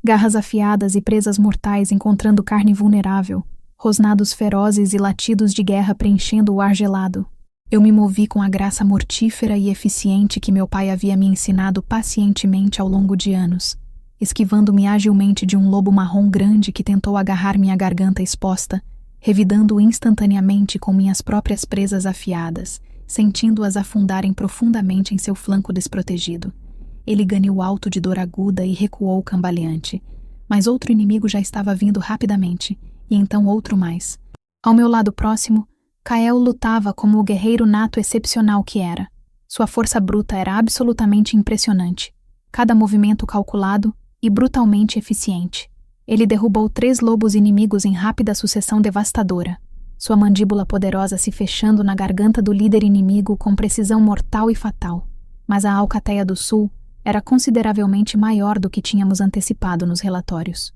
garras afiadas e presas mortais encontrando carne vulnerável, rosnados ferozes e latidos de guerra preenchendo o ar gelado. Eu me movi com a graça mortífera e eficiente que meu pai havia me ensinado pacientemente ao longo de anos, esquivando-me agilmente de um lobo marrom grande que tentou agarrar minha garganta exposta, revidando-o instantaneamente com minhas próprias presas afiadas, sentindo-as afundarem profundamente em seu flanco desprotegido. Ele ganiu alto de dor aguda e recuou cambaleante, mas outro inimigo já estava vindo rapidamente, e então outro mais. Ao meu lado próximo, Kael lutava como o guerreiro nato excepcional que era. Sua força bruta era absolutamente impressionante, cada movimento calculado e brutalmente eficiente. Ele derrubou 3 lobos inimigos em rápida sucessão devastadora, sua mandíbula poderosa se fechando na garganta do líder inimigo com precisão mortal e fatal. Mas a Alcateia do Sul era consideravelmente maior do que tínhamos antecipado nos relatórios.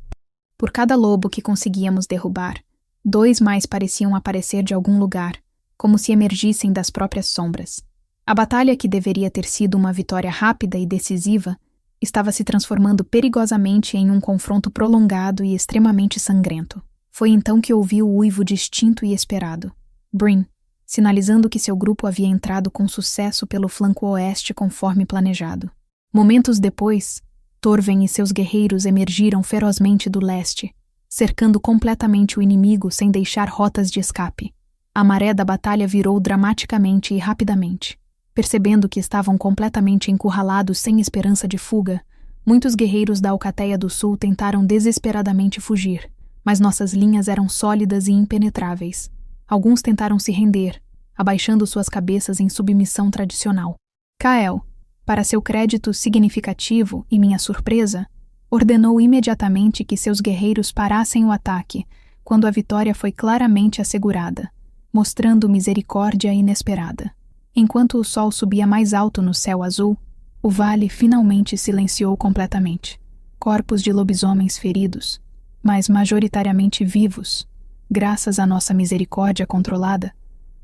Por cada lobo que conseguíamos derrubar, 2 mais pareciam aparecer de algum lugar, como se emergissem das próprias sombras. A batalha, que deveria ter sido uma vitória rápida e decisiva, estava se transformando perigosamente em um confronto prolongado e extremamente sangrento. Foi então que ouvi o uivo distinto e esperado. Bryn, sinalizando que seu grupo havia entrado com sucesso pelo flanco oeste conforme planejado. Momentos depois, Torven e seus guerreiros emergiram ferozmente do leste, cercando completamente o inimigo sem deixar rotas de escape. A maré da batalha virou dramaticamente e rapidamente. Percebendo que estavam completamente encurralados sem esperança de fuga, muitos guerreiros da Alcateia do Sul tentaram desesperadamente fugir, mas nossas linhas eram sólidas e impenetráveis. Alguns tentaram se render, abaixando suas cabeças em submissão tradicional. Kael, para seu crédito significativo e minha surpresa, ordenou imediatamente que seus guerreiros parassem o ataque, quando a vitória foi claramente assegurada, mostrando misericórdia inesperada. Enquanto o sol subia mais alto no céu azul, o vale finalmente silenciou completamente. Corpos de lobisomens feridos, mas majoritariamente vivos, graças à nossa misericórdia controlada,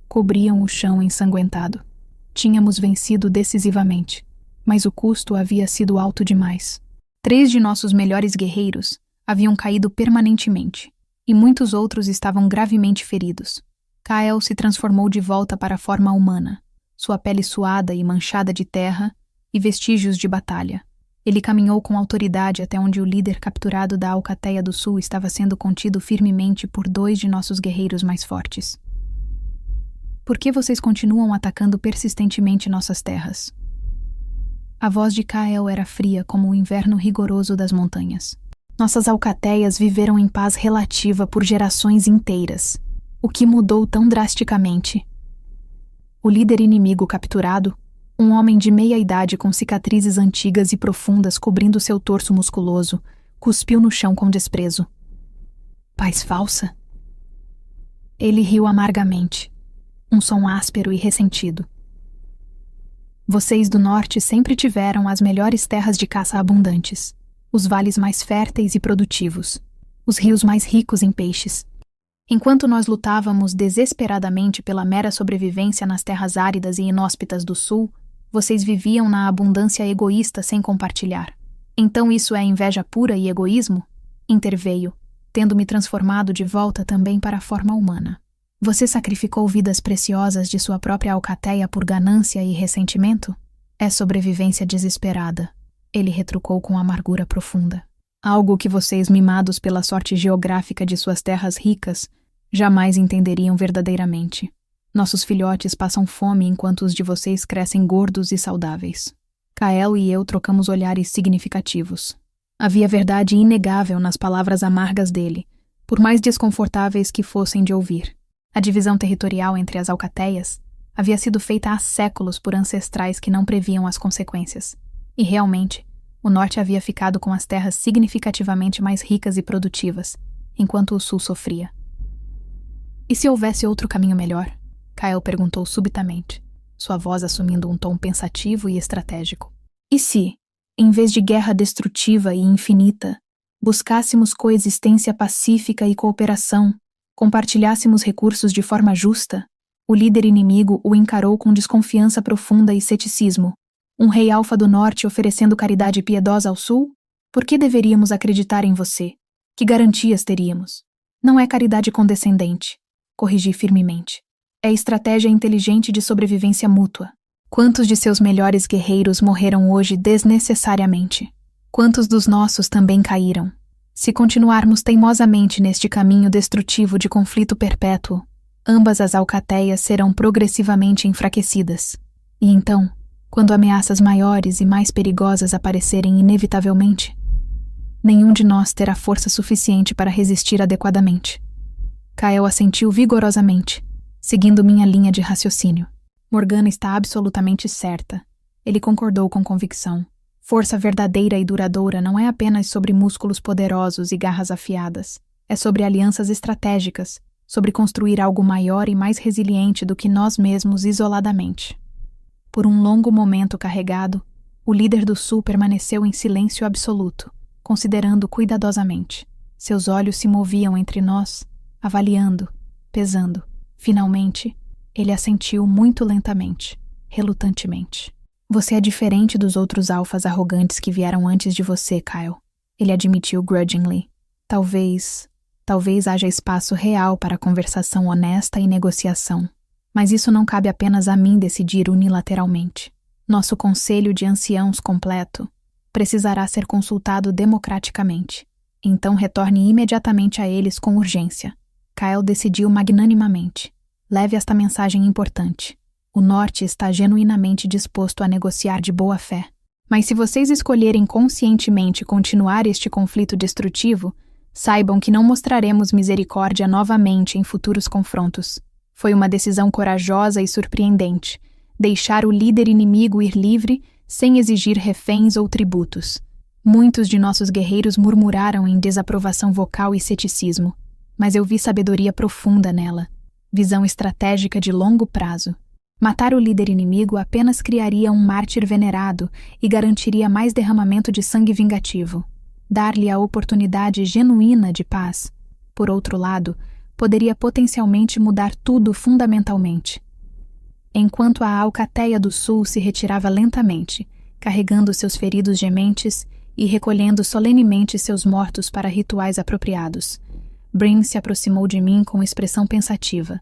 cobriam o chão ensanguentado. Tínhamos vencido decisivamente, mas o custo havia sido alto demais. 3 de nossos melhores guerreiros haviam caído permanentemente, e muitos outros estavam gravemente feridos. Kael se transformou de volta para a forma humana, sua pele suada e manchada de terra e vestígios de batalha. Ele caminhou com autoridade até onde o líder capturado da Alcateia do Sul estava sendo contido firmemente por 2 de nossos guerreiros mais fortes. Por que vocês continuam atacando persistentemente nossas terras? A voz de Kael era fria como o inverno rigoroso das montanhas. Nossas alcateias viveram em paz relativa por gerações inteiras. O que mudou tão drasticamente? O líder inimigo capturado, um homem de meia-idade com cicatrizes antigas e profundas cobrindo seu torso musculoso, cuspiu no chão com desprezo. Paz falsa? Ele riu amargamente, um som áspero e ressentido. Vocês do norte sempre tiveram as melhores terras de caça abundantes, os vales mais férteis e produtivos, os rios mais ricos em peixes. Enquanto nós lutávamos desesperadamente pela mera sobrevivência nas terras áridas e inóspitas do sul, vocês viviam na abundância egoísta sem compartilhar. Então isso é inveja pura e egoísmo? Interveio, tendo me transformado de volta também para a forma humana. Você sacrificou vidas preciosas de sua própria alcateia por ganância e ressentimento? É sobrevivência desesperada, ele retrucou com amargura profunda. Algo que vocês, mimados pela sorte geográfica de suas terras ricas, jamais entenderiam verdadeiramente. Nossos filhotes passam fome enquanto os de vocês crescem gordos e saudáveis. Kael e eu trocamos olhares significativos. Havia verdade inegável nas palavras amargas dele, por mais desconfortáveis que fossem de ouvir. A divisão territorial entre as alcateias havia sido feita há séculos por ancestrais que não previam as consequências. E realmente, o norte havia ficado com as terras significativamente mais ricas e produtivas, enquanto o sul sofria. E se houvesse outro caminho melhor? Kael perguntou subitamente, sua voz assumindo um tom pensativo e estratégico. E se, em vez de guerra destrutiva e infinita, buscássemos coexistência pacífica e cooperação, compartilhássemos recursos de forma justa? O líder inimigo o encarou com desconfiança profunda e ceticismo. Um rei alfa do norte oferecendo caridade piedosa ao sul? Por que deveríamos acreditar em você? Que garantias teríamos? Não é caridade condescendente, corrigi firmemente. É estratégia inteligente de sobrevivência mútua. Quantos de seus melhores guerreiros morreram hoje desnecessariamente? Quantos dos nossos também caíram? Se continuarmos teimosamente neste caminho destrutivo de conflito perpétuo, ambas as alcateias serão progressivamente enfraquecidas. E então, quando ameaças maiores e mais perigosas aparecerem inevitavelmente, nenhum de nós terá força suficiente para resistir adequadamente. Kael assentiu vigorosamente, seguindo minha linha de raciocínio. Morgana está absolutamente certa. Ele concordou com convicção. Força verdadeira e duradoura não é apenas sobre músculos poderosos e garras afiadas. É sobre alianças estratégicas, sobre construir algo maior e mais resiliente do que nós mesmos isoladamente. Por um longo momento carregado, o líder do sul permaneceu em silêncio absoluto, considerando cuidadosamente. Seus olhos se moviam entre nós, avaliando, pesando. Finalmente, ele assentiu muito lentamente, relutantemente. Você é diferente dos outros alfas arrogantes que vieram antes de você, Kyle. Ele admitiu grudgingly. Talvez haja espaço real para conversação honesta e negociação. Mas isso não cabe apenas a mim decidir unilateralmente. Nosso conselho de anciãos completo precisará ser consultado democraticamente. Então retorne imediatamente a eles com urgência. Kyle decidiu magnanimamente. Leve esta mensagem importante. O Norte está genuinamente disposto a negociar de boa fé. Mas se vocês escolherem conscientemente continuar este conflito destrutivo, saibam que não mostraremos misericórdia novamente em futuros confrontos. Foi uma decisão corajosa e surpreendente, deixar o líder inimigo ir livre sem exigir reféns ou tributos. Muitos de nossos guerreiros murmuraram em desaprovação vocal e ceticismo, mas eu vi sabedoria profunda nela, visão estratégica de longo prazo. Matar o líder inimigo apenas criaria um mártir venerado e garantiria mais derramamento de sangue vingativo. Dar-lhe a oportunidade genuína de paz, por outro lado, poderia potencialmente mudar tudo fundamentalmente. Enquanto a Alcateia do Sul se retirava lentamente, carregando seus feridos gementes e recolhendo solenemente seus mortos para rituais apropriados, Bryn se aproximou de mim com expressão pensativa.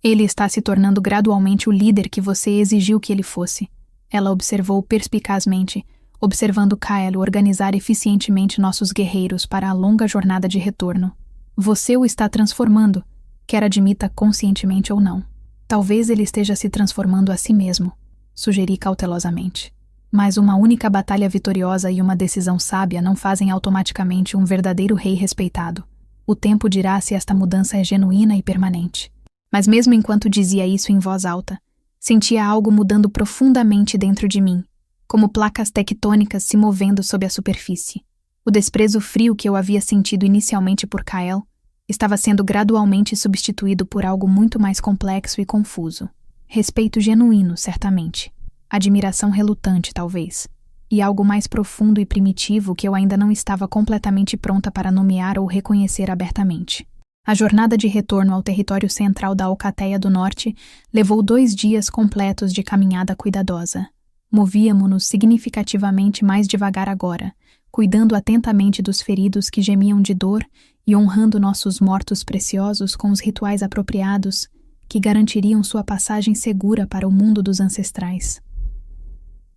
Ele está se tornando gradualmente o líder que você exigiu que ele fosse. Ela observou perspicazmente, observando Kyle organizar eficientemente nossos guerreiros para a longa jornada de retorno. Você o está transformando, quer admita conscientemente ou não. Talvez ele esteja se transformando a si mesmo, sugeri cautelosamente. Mas uma única batalha vitoriosa e uma decisão sábia não fazem automaticamente um verdadeiro rei respeitado. O tempo dirá se esta mudança é genuína e permanente. Mas mesmo enquanto dizia isso em voz alta, sentia algo mudando profundamente dentro de mim, como placas tectônicas se movendo sob a superfície. O desprezo frio que eu havia sentido inicialmente por Kyle estava sendo gradualmente substituído por algo muito mais complexo e confuso. Respeito genuíno, certamente. Admiração relutante, talvez. E algo mais profundo e primitivo que eu ainda não estava completamente pronta para nomear ou reconhecer abertamente. A jornada de retorno ao território central da Alcateia do Norte levou 2 dias completos de caminhada cuidadosa. Movíamo-nos significativamente mais devagar agora, cuidando atentamente dos feridos que gemiam de dor e honrando nossos mortos preciosos com os rituais apropriados que garantiriam sua passagem segura para o mundo dos ancestrais.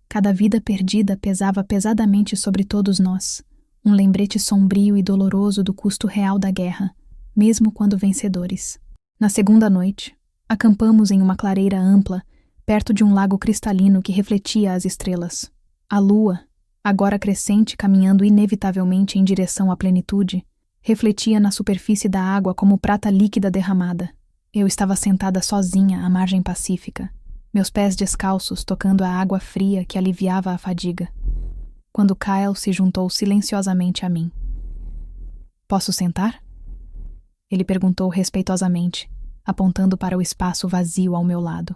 Cada vida perdida pesava pesadamente sobre todos nós, um lembrete sombrio e doloroso do custo real da guerra, mesmo quando vencedores. Na segunda noite, acampamos em uma clareira ampla, perto de um lago cristalino que refletia as estrelas. A lua, agora crescente caminhando inevitavelmente em direção à plenitude, refletia na superfície da água como prata líquida derramada. Eu estava sentada sozinha à margem pacífica, meus pés descalços tocando a água fria que aliviava a fadiga, quando Kyle se juntou silenciosamente a mim. "Posso sentar?" Ele perguntou respeitosamente, apontando para o espaço vazio ao meu lado.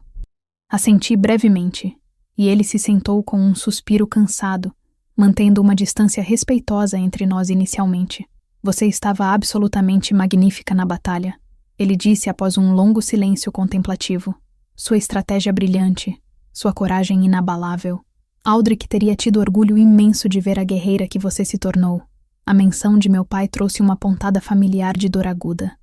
Assenti brevemente, e ele se sentou com um suspiro cansado, mantendo uma distância respeitosa entre nós inicialmente. "Você estava absolutamente magnífica na batalha", ele disse após um longo silêncio contemplativo. "Sua estratégia brilhante, sua coragem inabalável. Aldrich teria tido orgulho imenso de ver a guerreira que você se tornou. A menção de meu pai trouxe uma pontada familiar de dor aguda.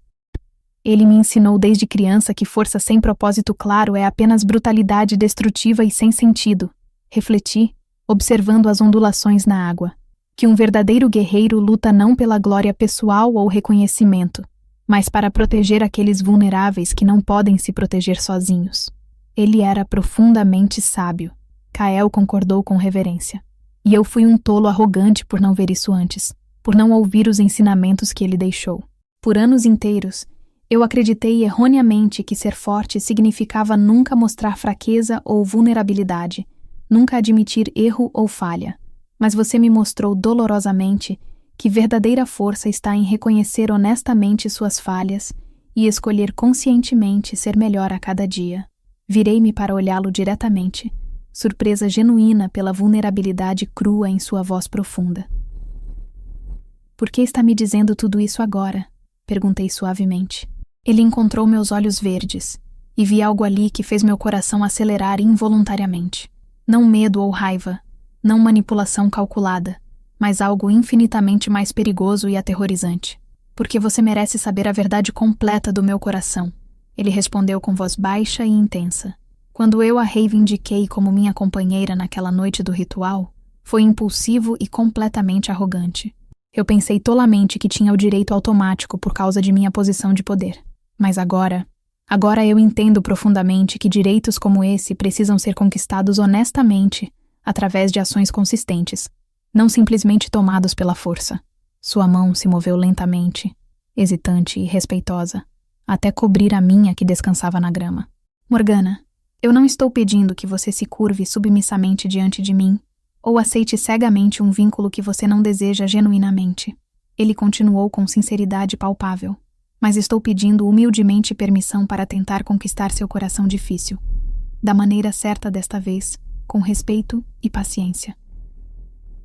Ele me ensinou desde criança que força sem propósito claro é apenas brutalidade destrutiva e sem sentido." Refleti, observando as ondulações na água. Que um verdadeiro guerreiro luta não pela glória pessoal ou reconhecimento, mas para proteger aqueles vulneráveis que não podem se proteger sozinhos. Ele era profundamente sábio. Kyle concordou com reverência. E eu fui um tolo arrogante por não ver isso antes, por não ouvir os ensinamentos que ele deixou. Por anos inteiros, eu acreditei erroneamente que ser forte significava nunca mostrar fraqueza ou vulnerabilidade, nunca admitir erro ou falha. Mas você me mostrou dolorosamente que verdadeira força está em reconhecer honestamente suas falhas e escolher conscientemente ser melhor a cada dia. Virei-me para olhá-lo diretamente, surpresa genuína pela vulnerabilidade crua em sua voz profunda. "Por que está me dizendo tudo isso agora?" perguntei suavemente. Ele encontrou meus olhos verdes, e vi algo ali que fez meu coração acelerar involuntariamente. Não medo ou raiva, não manipulação calculada, mas algo infinitamente mais perigoso e aterrorizante. Porque você merece saber a verdade completa do meu coração. Ele respondeu com voz baixa e intensa. Quando eu a reivindiquei como minha companheira naquela noite do ritual, foi impulsivo e completamente arrogante. Eu pensei tolamente que tinha o direito automático por causa de minha posição de poder. Mas agora eu entendo profundamente que direitos como esse precisam ser conquistados honestamente, através de ações consistentes, não simplesmente tomados pela força. Sua mão se moveu lentamente, hesitante e respeitosa, até cobrir a minha que descansava na grama. Morgana, eu não estou pedindo que você se curve submissamente diante de mim, ou aceite cegamente um vínculo que você não deseja genuinamente. Ele continuou com sinceridade palpável. Mas estou pedindo humildemente permissão para tentar conquistar seu coração difícil. Da maneira certa desta vez, com respeito e paciência.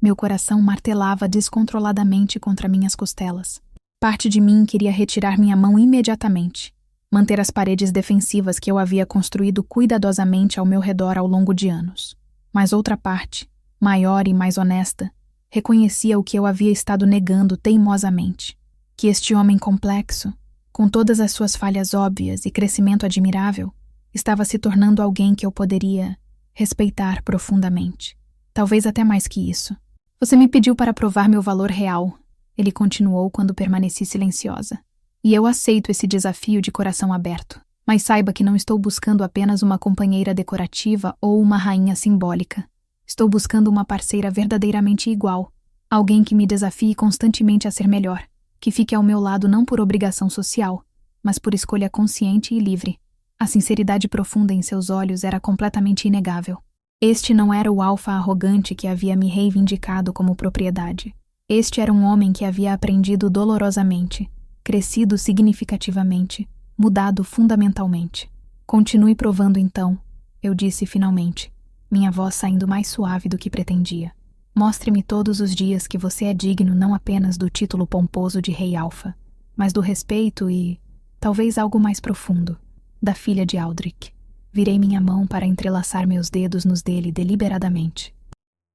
Meu coração martelava descontroladamente contra minhas costelas. Parte de mim queria retirar minha mão imediatamente, manter as paredes defensivas que eu havia construído cuidadosamente ao meu redor ao longo de anos. Mas outra parte, maior e mais honesta, reconhecia o que eu havia estado negando teimosamente. Que este homem complexo, com todas as suas falhas óbvias e crescimento admirável, estava se tornando alguém que eu poderia respeitar profundamente. Talvez até mais que isso. Você me pediu para provar meu valor real, ele continuou quando permaneci silenciosa. E eu aceito esse desafio de coração aberto. Mas saiba que não estou buscando apenas uma companheira decorativa ou uma rainha simbólica. Estou buscando uma parceira verdadeiramente igual. Alguém que me desafie constantemente a ser melhor. Que fique ao meu lado não por obrigação social, mas por escolha consciente e livre. A sinceridade profunda em seus olhos era completamente inegável. Este não era o alfa arrogante que havia me reivindicado como propriedade. Este era um homem que havia aprendido dolorosamente, crescido significativamente, mudado fundamentalmente. Continue provando então, eu disse finalmente, minha voz saindo mais suave do que pretendia. Mostre-me todos os dias que você é digno não apenas do título pomposo de Rei Alfa, mas do respeito e, talvez algo mais profundo, da filha de Aldrich. Virei minha mão para entrelaçar meus dedos nos dele deliberadamente.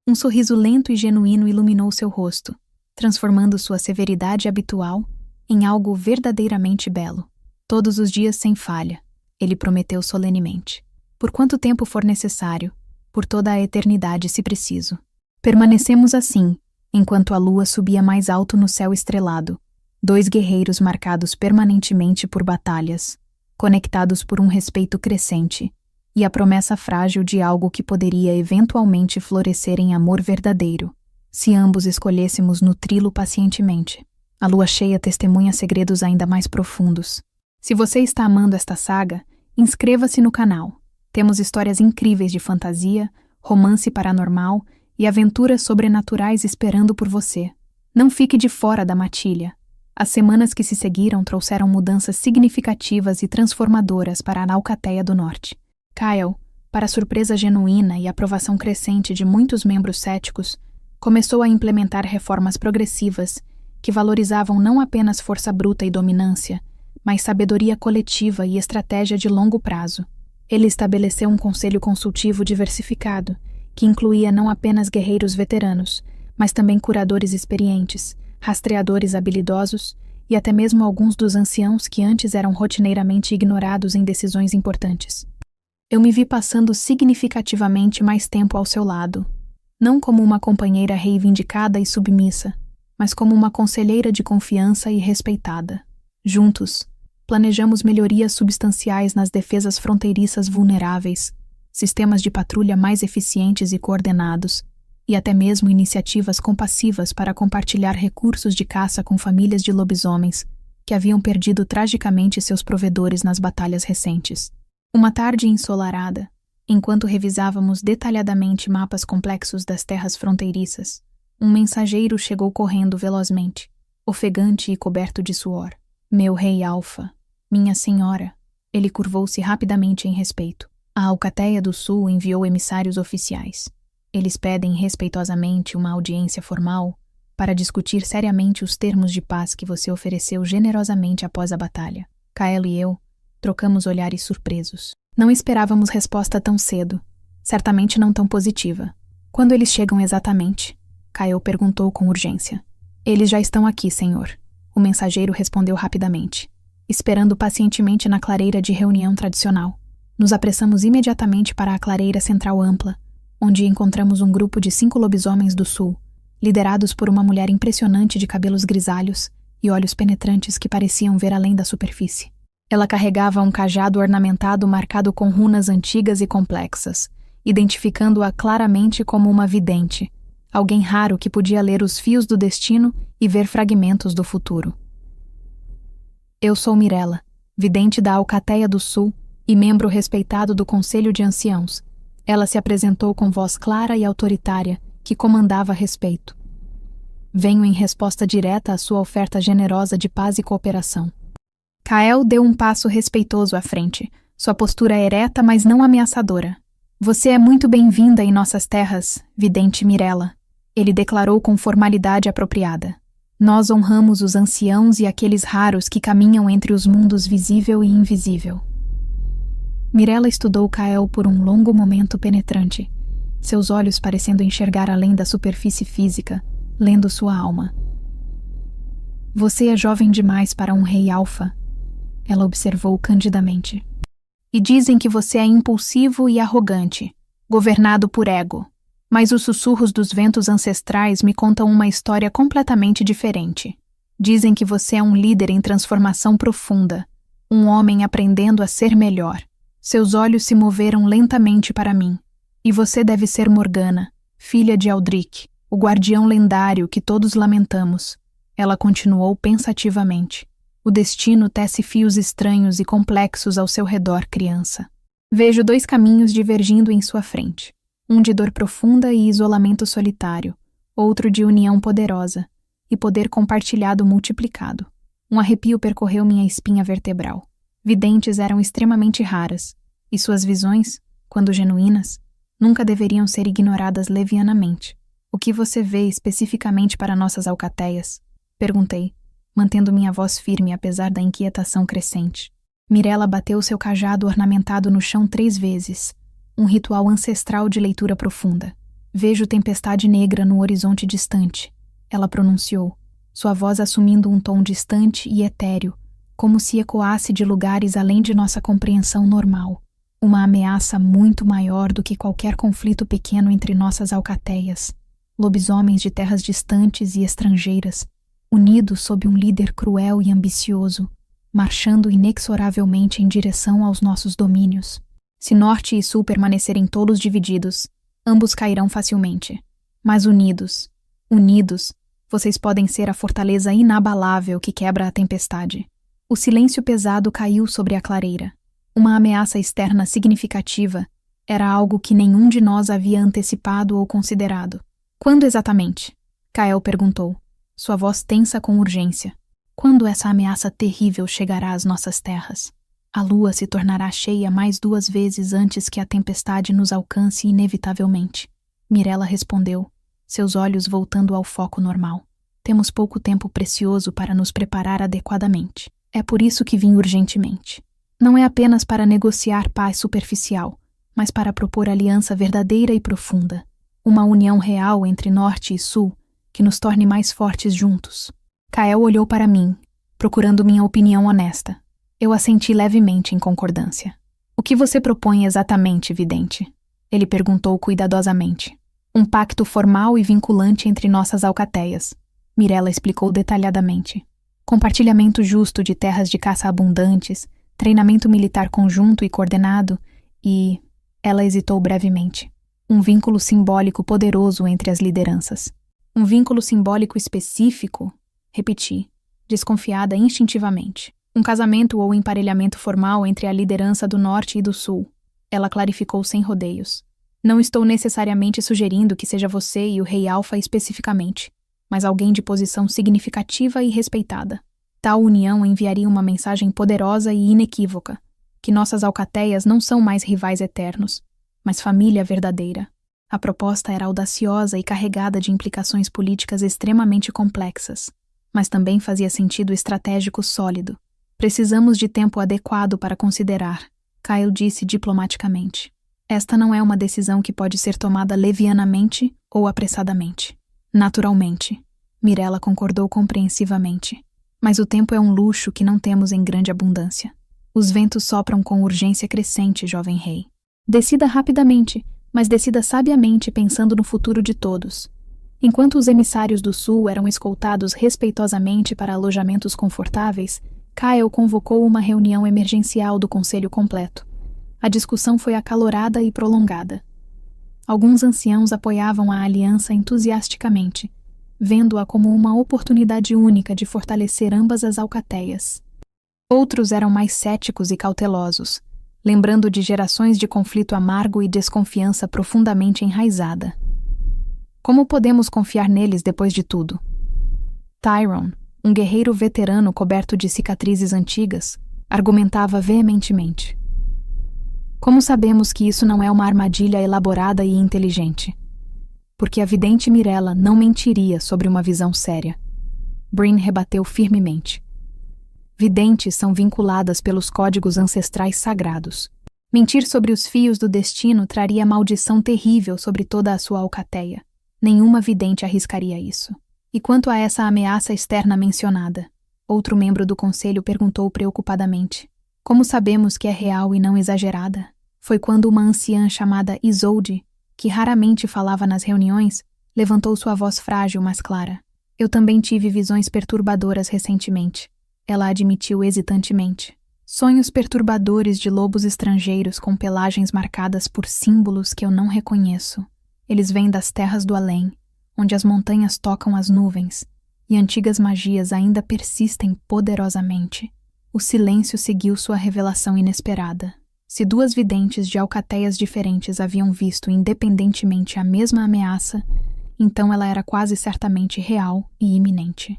Um sorriso lento e genuíno iluminou seu rosto, transformando sua severidade habitual em algo verdadeiramente belo. Todos os dias sem falha, ele prometeu solenemente. Por quanto tempo for necessário, por toda a eternidade se preciso. Permanecemos assim, enquanto a lua subia mais alto no céu estrelado, dois guerreiros marcados permanentemente por batalhas, conectados por um respeito crescente, e a promessa frágil de algo que poderia eventualmente florescer em amor verdadeiro, se ambos escolhêssemos nutri-lo pacientemente. A lua cheia testemunha segredos ainda mais profundos. Se você está amando esta saga, inscreva-se no canal. Temos histórias incríveis de fantasia, romance paranormal e aventuras sobrenaturais esperando por você. Não fique de fora da matilha. As semanas que se seguiram trouxeram mudanças significativas e transformadoras para a Alcateia do Norte. Kyle, para surpresa genuína e aprovação crescente de muitos membros céticos, começou a implementar reformas progressivas que valorizavam não apenas força bruta e dominância, mas sabedoria coletiva e estratégia de longo prazo. Ele estabeleceu um conselho consultivo diversificado, que incluía não apenas guerreiros veteranos, mas também curadores experientes, rastreadores habilidosos e até mesmo alguns dos anciãos que antes eram rotineiramente ignorados em decisões importantes. Eu me vi passando significativamente mais tempo ao seu lado, não como uma companheira reivindicada e submissa, mas como uma conselheira de confiança e respeitada. Juntos, planejamos melhorias substanciais nas defesas fronteiriças vulneráveis, sistemas de patrulha mais eficientes e coordenados, e até mesmo iniciativas compassivas para compartilhar recursos de caça com famílias de lobisomens que haviam perdido tragicamente seus provedores nas batalhas recentes. Uma tarde ensolarada, enquanto revisávamos detalhadamente mapas complexos das terras fronteiriças, um mensageiro chegou correndo velozmente, ofegante e coberto de suor. Meu rei Alfa, minha senhora, ele curvou-se rapidamente em respeito. A Alcateia do Sul enviou emissários oficiais. Eles pedem respeitosamente uma audiência formal para discutir seriamente os termos de paz que você ofereceu generosamente após a batalha. Kael e eu trocamos olhares surpresos. Não esperávamos resposta tão cedo. certamente não tão positiva. Quando eles chegam exatamente? Kael perguntou com urgência. Eles já estão aqui, senhor. O mensageiro respondeu rapidamente, esperando pacientemente na clareira de reunião tradicional. Nos apressamos imediatamente para a clareira central ampla, onde encontramos um grupo de 5 lobisomens do sul, liderados por uma mulher impressionante de cabelos grisalhos e olhos penetrantes que pareciam ver além da superfície. Ela carregava um cajado ornamentado marcado com runas antigas e complexas, identificando-a claramente como uma vidente, alguém raro que podia ler os fios do destino e ver fragmentos do futuro. Eu sou Mirella, vidente da Alcateia do Sul e membro respeitado do Conselho de Anciãos. Ela se apresentou com voz clara e autoritária, que comandava respeito. Venho em resposta direta à sua oferta generosa de paz e cooperação. Kael deu um passo respeitoso à frente, sua postura ereta, mas não ameaçadora. Você é muito bem-vinda em nossas terras, vidente Mirella, ele declarou com formalidade apropriada. Nós honramos os anciãos e aqueles raros que caminham entre os mundos visível e invisível. Mirella estudou Kael por um longo momento penetrante, seus olhos parecendo enxergar além da superfície física, lendo sua alma. Você é jovem demais para um rei alfa, ela observou candidamente. E dizem que você é impulsivo e arrogante, governado por ego. Mas os sussurros dos ventos ancestrais me contam uma história completamente diferente. Dizem que você é um líder em transformação profunda, um homem aprendendo a ser melhor. Seus olhos se moveram lentamente para mim. E você deve ser Morgana, filha de Aldrich, o guardião lendário que todos lamentamos. Ela continuou pensativamente. O destino tece fios estranhos e complexos ao seu redor, criança. Vejo 2 caminhos divergindo em sua frente. Um de dor profunda e isolamento solitário, outro de união poderosa e poder compartilhado multiplicado. Um arrepio percorreu minha espinha vertebral. Videntes eram extremamente raras, e suas visões, quando genuínas, nunca deveriam ser ignoradas levianamente. O que você vê especificamente para nossas alcateias? Perguntei, mantendo minha voz firme apesar da inquietação crescente. Mirella bateu seu cajado ornamentado no chão 3 vezes, um ritual ancestral de leitura profunda. Vejo tempestade negra no horizonte distante, ela pronunciou, sua voz assumindo um tom distante e etéreo, como se ecoasse de lugares além de nossa compreensão normal. Uma ameaça muito maior do que qualquer conflito pequeno entre nossas alcateias. Lobisomens de terras distantes e estrangeiras, unidos sob um líder cruel e ambicioso, marchando inexoravelmente em direção aos nossos domínios. Se norte e sul permanecerem todos divididos, ambos cairão facilmente. Mas unidos, vocês podem ser a fortaleza inabalável que quebra a tempestade. O silêncio pesado caiu sobre a clareira. Uma ameaça externa significativa era algo que nenhum de nós havia antecipado ou considerado. Quando exatamente? Kael perguntou, sua voz tensa com urgência. Quando essa ameaça terrível chegará às nossas terras? A lua se tornará cheia mais 2 vezes antes que a tempestade nos alcance inevitavelmente. Mirella respondeu, seus olhos voltando ao foco normal. Temos pouco tempo precioso para nos preparar adequadamente. É por isso que vim urgentemente. Não é apenas para negociar paz superficial, mas para propor aliança verdadeira e profunda. Uma união real entre norte e sul, que nos torne mais fortes juntos. Kael olhou para mim, procurando minha opinião honesta. Eu assenti levemente em concordância. O que você propõe exatamente, vidente? Ele perguntou cuidadosamente. Um pacto formal e vinculante entre nossas alcateias. Mirella explicou detalhadamente. Compartilhamento justo de terras de caça abundantes, treinamento militar conjunto e coordenado e... Ela hesitou brevemente. Um vínculo simbólico poderoso entre as lideranças. Um vínculo simbólico específico? Repeti, desconfiada instintivamente. Um casamento ou emparelhamento formal entre a liderança do norte e do sul. Ela clarificou sem rodeios. Não estou necessariamente sugerindo que seja você e o rei Alfa especificamente, mas alguém de posição significativa e respeitada. Tal união enviaria uma mensagem poderosa e inequívoca, que nossas alcateias não são mais rivais eternos, mas família verdadeira. A proposta era audaciosa e carregada de implicações políticas extremamente complexas, mas também fazia sentido estratégico sólido. Precisamos de tempo adequado para considerar, Kael disse diplomaticamente. Esta não é uma decisão que pode ser tomada levianamente ou apressadamente. Naturalmente, Mirella concordou compreensivamente. Mas o tempo é um luxo que não temos em grande abundância. Os ventos sopram com urgência crescente, jovem rei. Decida rapidamente, mas decida sabiamente pensando no futuro de todos. Enquanto os emissários do sul eram escoltados respeitosamente para alojamentos confortáveis, Kyle convocou uma reunião emergencial do conselho completo. A discussão foi acalorada e prolongada. Alguns anciãos apoiavam a aliança entusiasticamente, vendo-a como uma oportunidade única de fortalecer ambas as alcateias. Outros eram mais céticos e cautelosos, lembrando de gerações de conflito amargo e desconfiança profundamente enraizada. Como podemos confiar neles depois de tudo? Tyrone, um guerreiro veterano coberto de cicatrizes antigas, argumentava veementemente. Como sabemos que isso não é uma armadilha elaborada e inteligente? Porque a vidente Mirella não mentiria sobre uma visão séria. Bryn rebateu firmemente. Videntes são vinculadas pelos códigos ancestrais sagrados. Mentir sobre os fios do destino traria maldição terrível sobre toda a sua alcateia. Nenhuma vidente arriscaria isso. E quanto a essa ameaça externa mencionada? Outro membro do conselho perguntou preocupadamente. Como sabemos que é real e não exagerada? Foi quando uma anciã chamada Isolde, que raramente falava nas reuniões, levantou sua voz frágil, mas clara. Eu também tive visões perturbadoras recentemente. Ela admitiu hesitantemente. Sonhos perturbadores de lobos estrangeiros com pelagens marcadas por símbolos que eu não reconheço. Eles vêm das terras do além, onde as montanhas tocam as nuvens, e antigas magias ainda persistem poderosamente. O silêncio seguiu sua revelação inesperada. Se duas videntes de alcateias diferentes haviam visto independentemente a mesma ameaça, então ela era quase certamente real e iminente.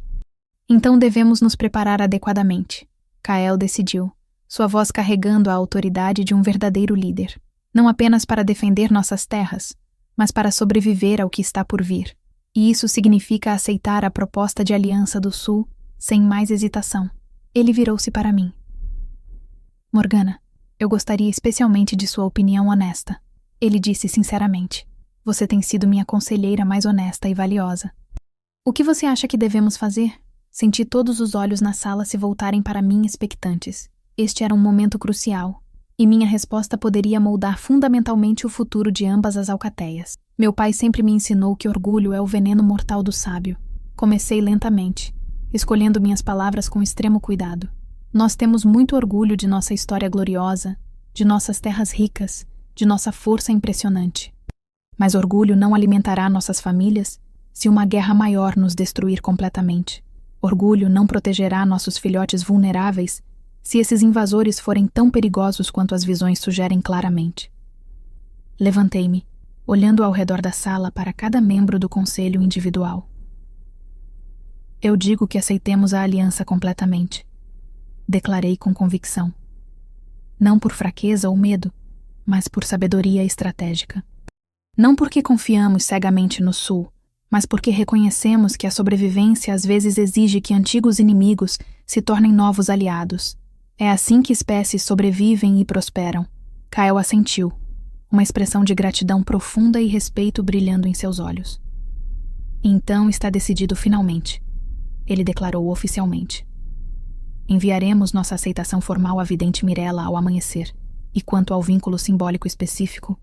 Então devemos nos preparar adequadamente. Kael decidiu, sua voz carregando a autoridade de um verdadeiro líder. Não apenas para defender nossas terras, mas para sobreviver ao que está por vir. E isso significa aceitar a proposta de aliança do Sul sem mais hesitação. Ele virou-se para mim. Morgana, eu gostaria especialmente de sua opinião honesta. Ele disse sinceramente. Você tem sido minha conselheira mais honesta e valiosa. O que você acha que devemos fazer? Senti todos os olhos na sala se voltarem para mim expectantes. Este era um momento crucial, e minha resposta poderia moldar fundamentalmente o futuro de ambas as alcateias. Meu pai sempre me ensinou que orgulho é o veneno mortal do sábio. Comecei lentamente, escolhendo minhas palavras com extremo cuidado. Nós temos muito orgulho de nossa história gloriosa, de nossas terras ricas, de nossa força impressionante. Mas orgulho não alimentará nossas famílias se uma guerra maior nos destruir completamente. Orgulho não protegerá nossos filhotes vulneráveis se esses invasores forem tão perigosos quanto as visões sugerem claramente. Levantei-me, olhando ao redor da sala para cada membro do conselho individual. Eu digo que aceitemos a aliança completamente. Declarei com convicção. Não por fraqueza ou medo, mas por sabedoria estratégica. Não porque confiamos cegamente no Sul, mas porque reconhecemos que a sobrevivência às vezes exige que antigos inimigos se tornem novos aliados. É assim que espécies sobrevivem e prosperam. Kyle assentiu, uma expressão de gratidão profunda e respeito brilhando em seus olhos. Então está decidido finalmente, ele declarou oficialmente. Enviaremos nossa aceitação formal à vidente Mirella ao amanhecer. E quanto ao vínculo simbólico específico?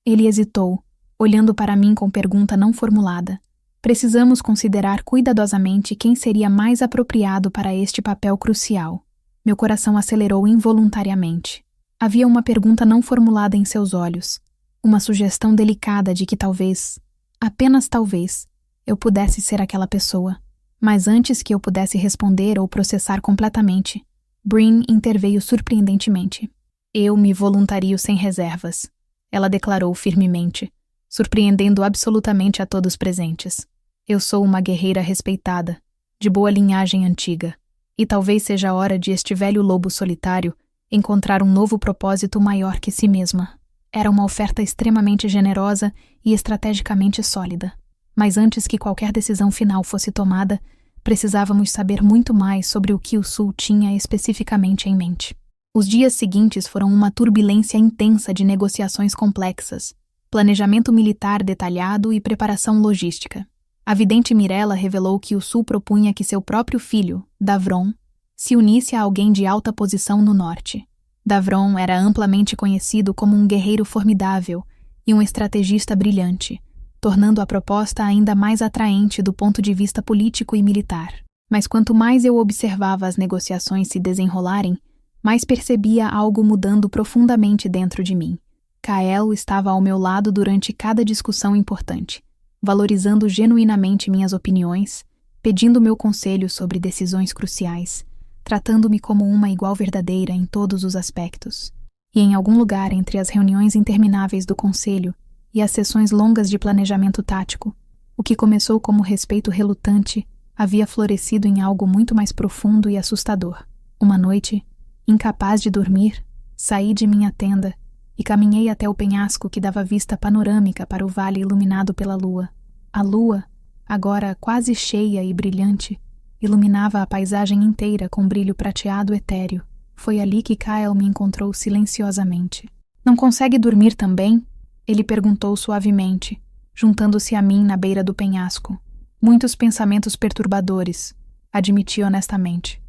Ele hesitou, olhando para mim com pergunta não formulada. Precisamos considerar cuidadosamente quem seria mais apropriado para este papel crucial. Meu coração acelerou involuntariamente. Havia uma pergunta não formulada em seus olhos, uma sugestão delicada de que talvez, apenas talvez, eu pudesse ser aquela pessoa. Mas antes que eu pudesse responder ou processar completamente, Bryn interveio surpreendentemente. Eu me voluntario sem reservas, ela declarou firmemente, surpreendendo absolutamente a todos presentes. Eu sou uma guerreira respeitada, de boa linhagem antiga, e talvez seja a hora de este velho lobo solitário encontrar um novo propósito maior que si mesma. Era uma oferta extremamente generosa e estrategicamente sólida. Mas antes que qualquer decisão final fosse tomada, precisávamos saber muito mais sobre o que o Sul tinha especificamente em mente. Os dias seguintes foram uma turbulência intensa de negociações complexas, planejamento militar detalhado e preparação logística. A vidente Mirella revelou que o Sul propunha que seu próprio filho, Davron, se unisse a alguém de alta posição no norte. Davron era amplamente conhecido como um guerreiro formidável e um estrategista brilhante, tornando a proposta ainda mais atraente do ponto de vista político e militar. Mas quanto mais eu observava as negociações se desenrolarem, mais percebia algo mudando profundamente dentro de mim. Kael estava ao meu lado durante cada discussão importante, valorizando genuinamente minhas opiniões, pedindo meu conselho sobre decisões cruciais, tratando-me como uma igual verdadeira em todos os aspectos. E em algum lugar entre as reuniões intermináveis do conselho e as sessões longas de planejamento tático, o que começou como respeito relutante havia florescido em algo muito mais profundo e assustador. Uma noite, incapaz de dormir, saí de minha tenda e caminhei até o penhasco que dava vista panorâmica para o vale iluminado pela lua. A lua, agora quase cheia e brilhante, iluminava a paisagem inteira com brilho prateado etéreo. Foi ali que Kael me encontrou silenciosamente. "Não consegue dormir também?" Ele perguntou suavemente, juntando-se a mim na beira do penhasco. "Muitos pensamentos perturbadores", admiti honestamente.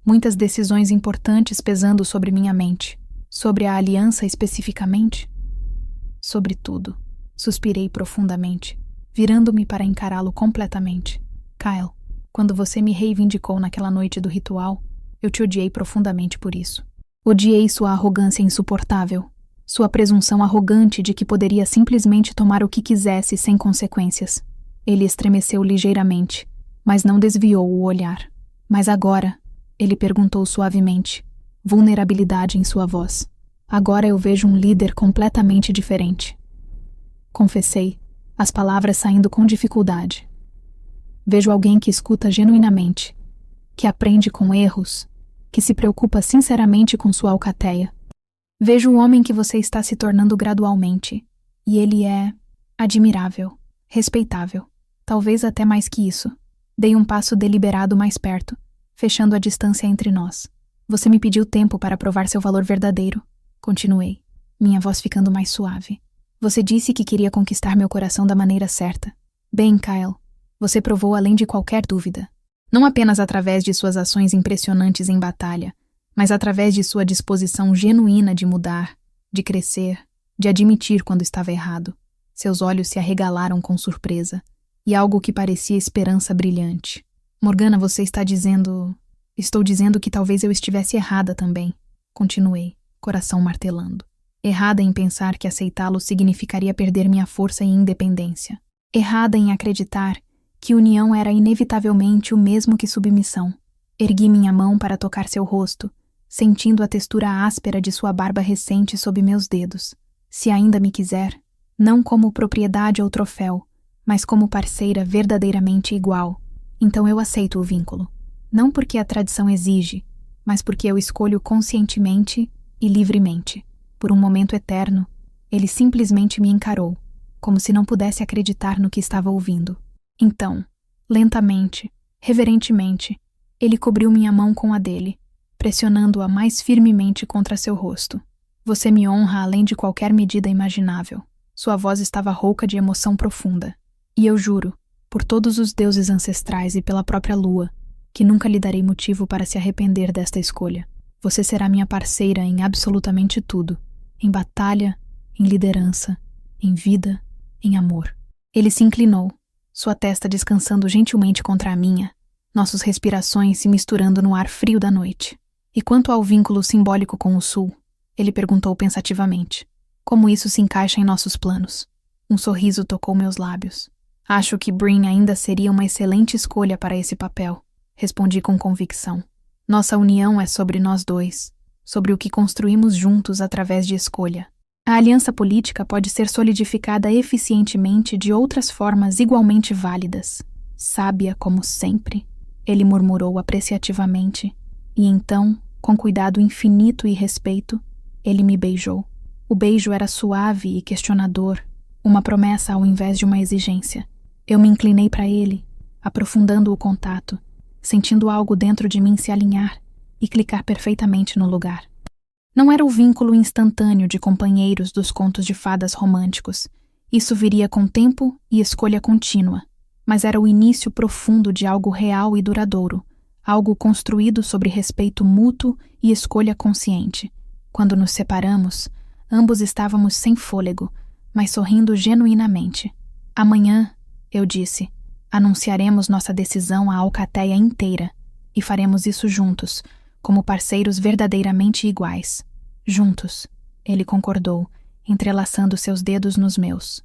"Muitas decisões importantes pesando sobre minha mente. Sobre a aliança especificamente?" "Sobre tudo", suspirei profundamente, virando-me para encará-lo completamente. "Kael, quando você me reivindicou naquela noite do ritual, eu te odiei profundamente por isso. Odiei sua arrogância insuportável, sua presunção arrogante de que poderia simplesmente tomar o que quisesse sem consequências." Ele estremeceu ligeiramente, mas não desviou o olhar. "Mas agora?" ele perguntou suavemente, vulnerabilidade em sua voz. "Agora eu vejo um líder completamente diferente." Confessei, as palavras saindo com dificuldade. "Vejo alguém que escuta genuinamente, que aprende com erros, que se preocupa sinceramente com sua alcateia. Vejo o homem que você está se tornando gradualmente, e ele é admirável, respeitável, talvez até mais que isso." Dei um passo deliberado mais perto, fechando a distância entre nós. "Você me pediu tempo para provar seu valor verdadeiro", continuei, minha voz ficando mais suave. "Você disse que queria conquistar meu coração da maneira certa. Bem, Kael, você provou além de qualquer dúvida. Não apenas através de suas ações impressionantes em batalha, mas através de sua disposição genuína de mudar, de crescer, de admitir quando estava errado." Seus olhos se arregalaram com surpresa, e algo que parecia esperança brilhante. "Morgana, você está dizendo..." "Estou dizendo que talvez eu estivesse errada também", continuei, coração martelando. Errada em pensar que aceitá-lo significaria perder minha força e independência. Errada em acreditar que união era inevitavelmente o mesmo que submissão. Ergui minha mão para tocar seu rosto, sentindo a textura áspera de sua barba recente sob meus dedos. "Se ainda me quiser, não como propriedade ou troféu, mas como parceira verdadeiramente igual, então eu aceito o vínculo. Não porque a tradição exige, mas porque eu escolho conscientemente e livremente." Por um momento eterno, ele simplesmente me encarou, como se não pudesse acreditar no que estava ouvindo. Então, lentamente, reverentemente, ele cobriu minha mão com a dele, pressionando-a mais firmemente contra seu rosto. "Você me honra além de qualquer medida imaginável." Sua voz estava rouca de emoção profunda. "E eu juro, por todos os deuses ancestrais e pela própria lua, que nunca lhe darei motivo para se arrepender desta escolha. Você será minha parceira em absolutamente tudo, em batalha, em liderança, em vida, em amor." Ele se inclinou, sua testa descansando gentilmente contra a minha, nossas respirações se misturando no ar frio da noite. "E quanto ao vínculo simbólico com o Sul?" ele perguntou pensativamente. "Como isso se encaixa em nossos planos?" Um sorriso tocou meus lábios. "Acho que Bryn ainda seria uma excelente escolha para esse papel", respondi com convicção. "Nossa união é sobre nós dois, sobre o que construímos juntos através de escolha. A aliança política pode ser solidificada eficientemente de outras formas igualmente válidas." "Sábia como sempre", ele murmurou apreciativamente, e então, com cuidado infinito e respeito, ele me beijou. O beijo era suave e questionador, uma promessa ao invés de uma exigência. Eu me inclinei para ele, aprofundando o contato, sentindo algo dentro de mim se alinhar e clicar perfeitamente no lugar. Não era o vínculo instantâneo de companheiros dos contos de fadas românticos. Isso viria com tempo e escolha contínua, mas era o início profundo de algo real e duradouro, algo construído sobre respeito mútuo e escolha consciente. Quando nos separamos, ambos estávamos sem fôlego, mas sorrindo genuinamente. Amanhã, eu disse, anunciaremos nossa decisão à alcateia inteira e faremos isso juntos, como parceiros verdadeiramente iguais. Juntos, ele concordou, entrelaçando seus dedos nos meus.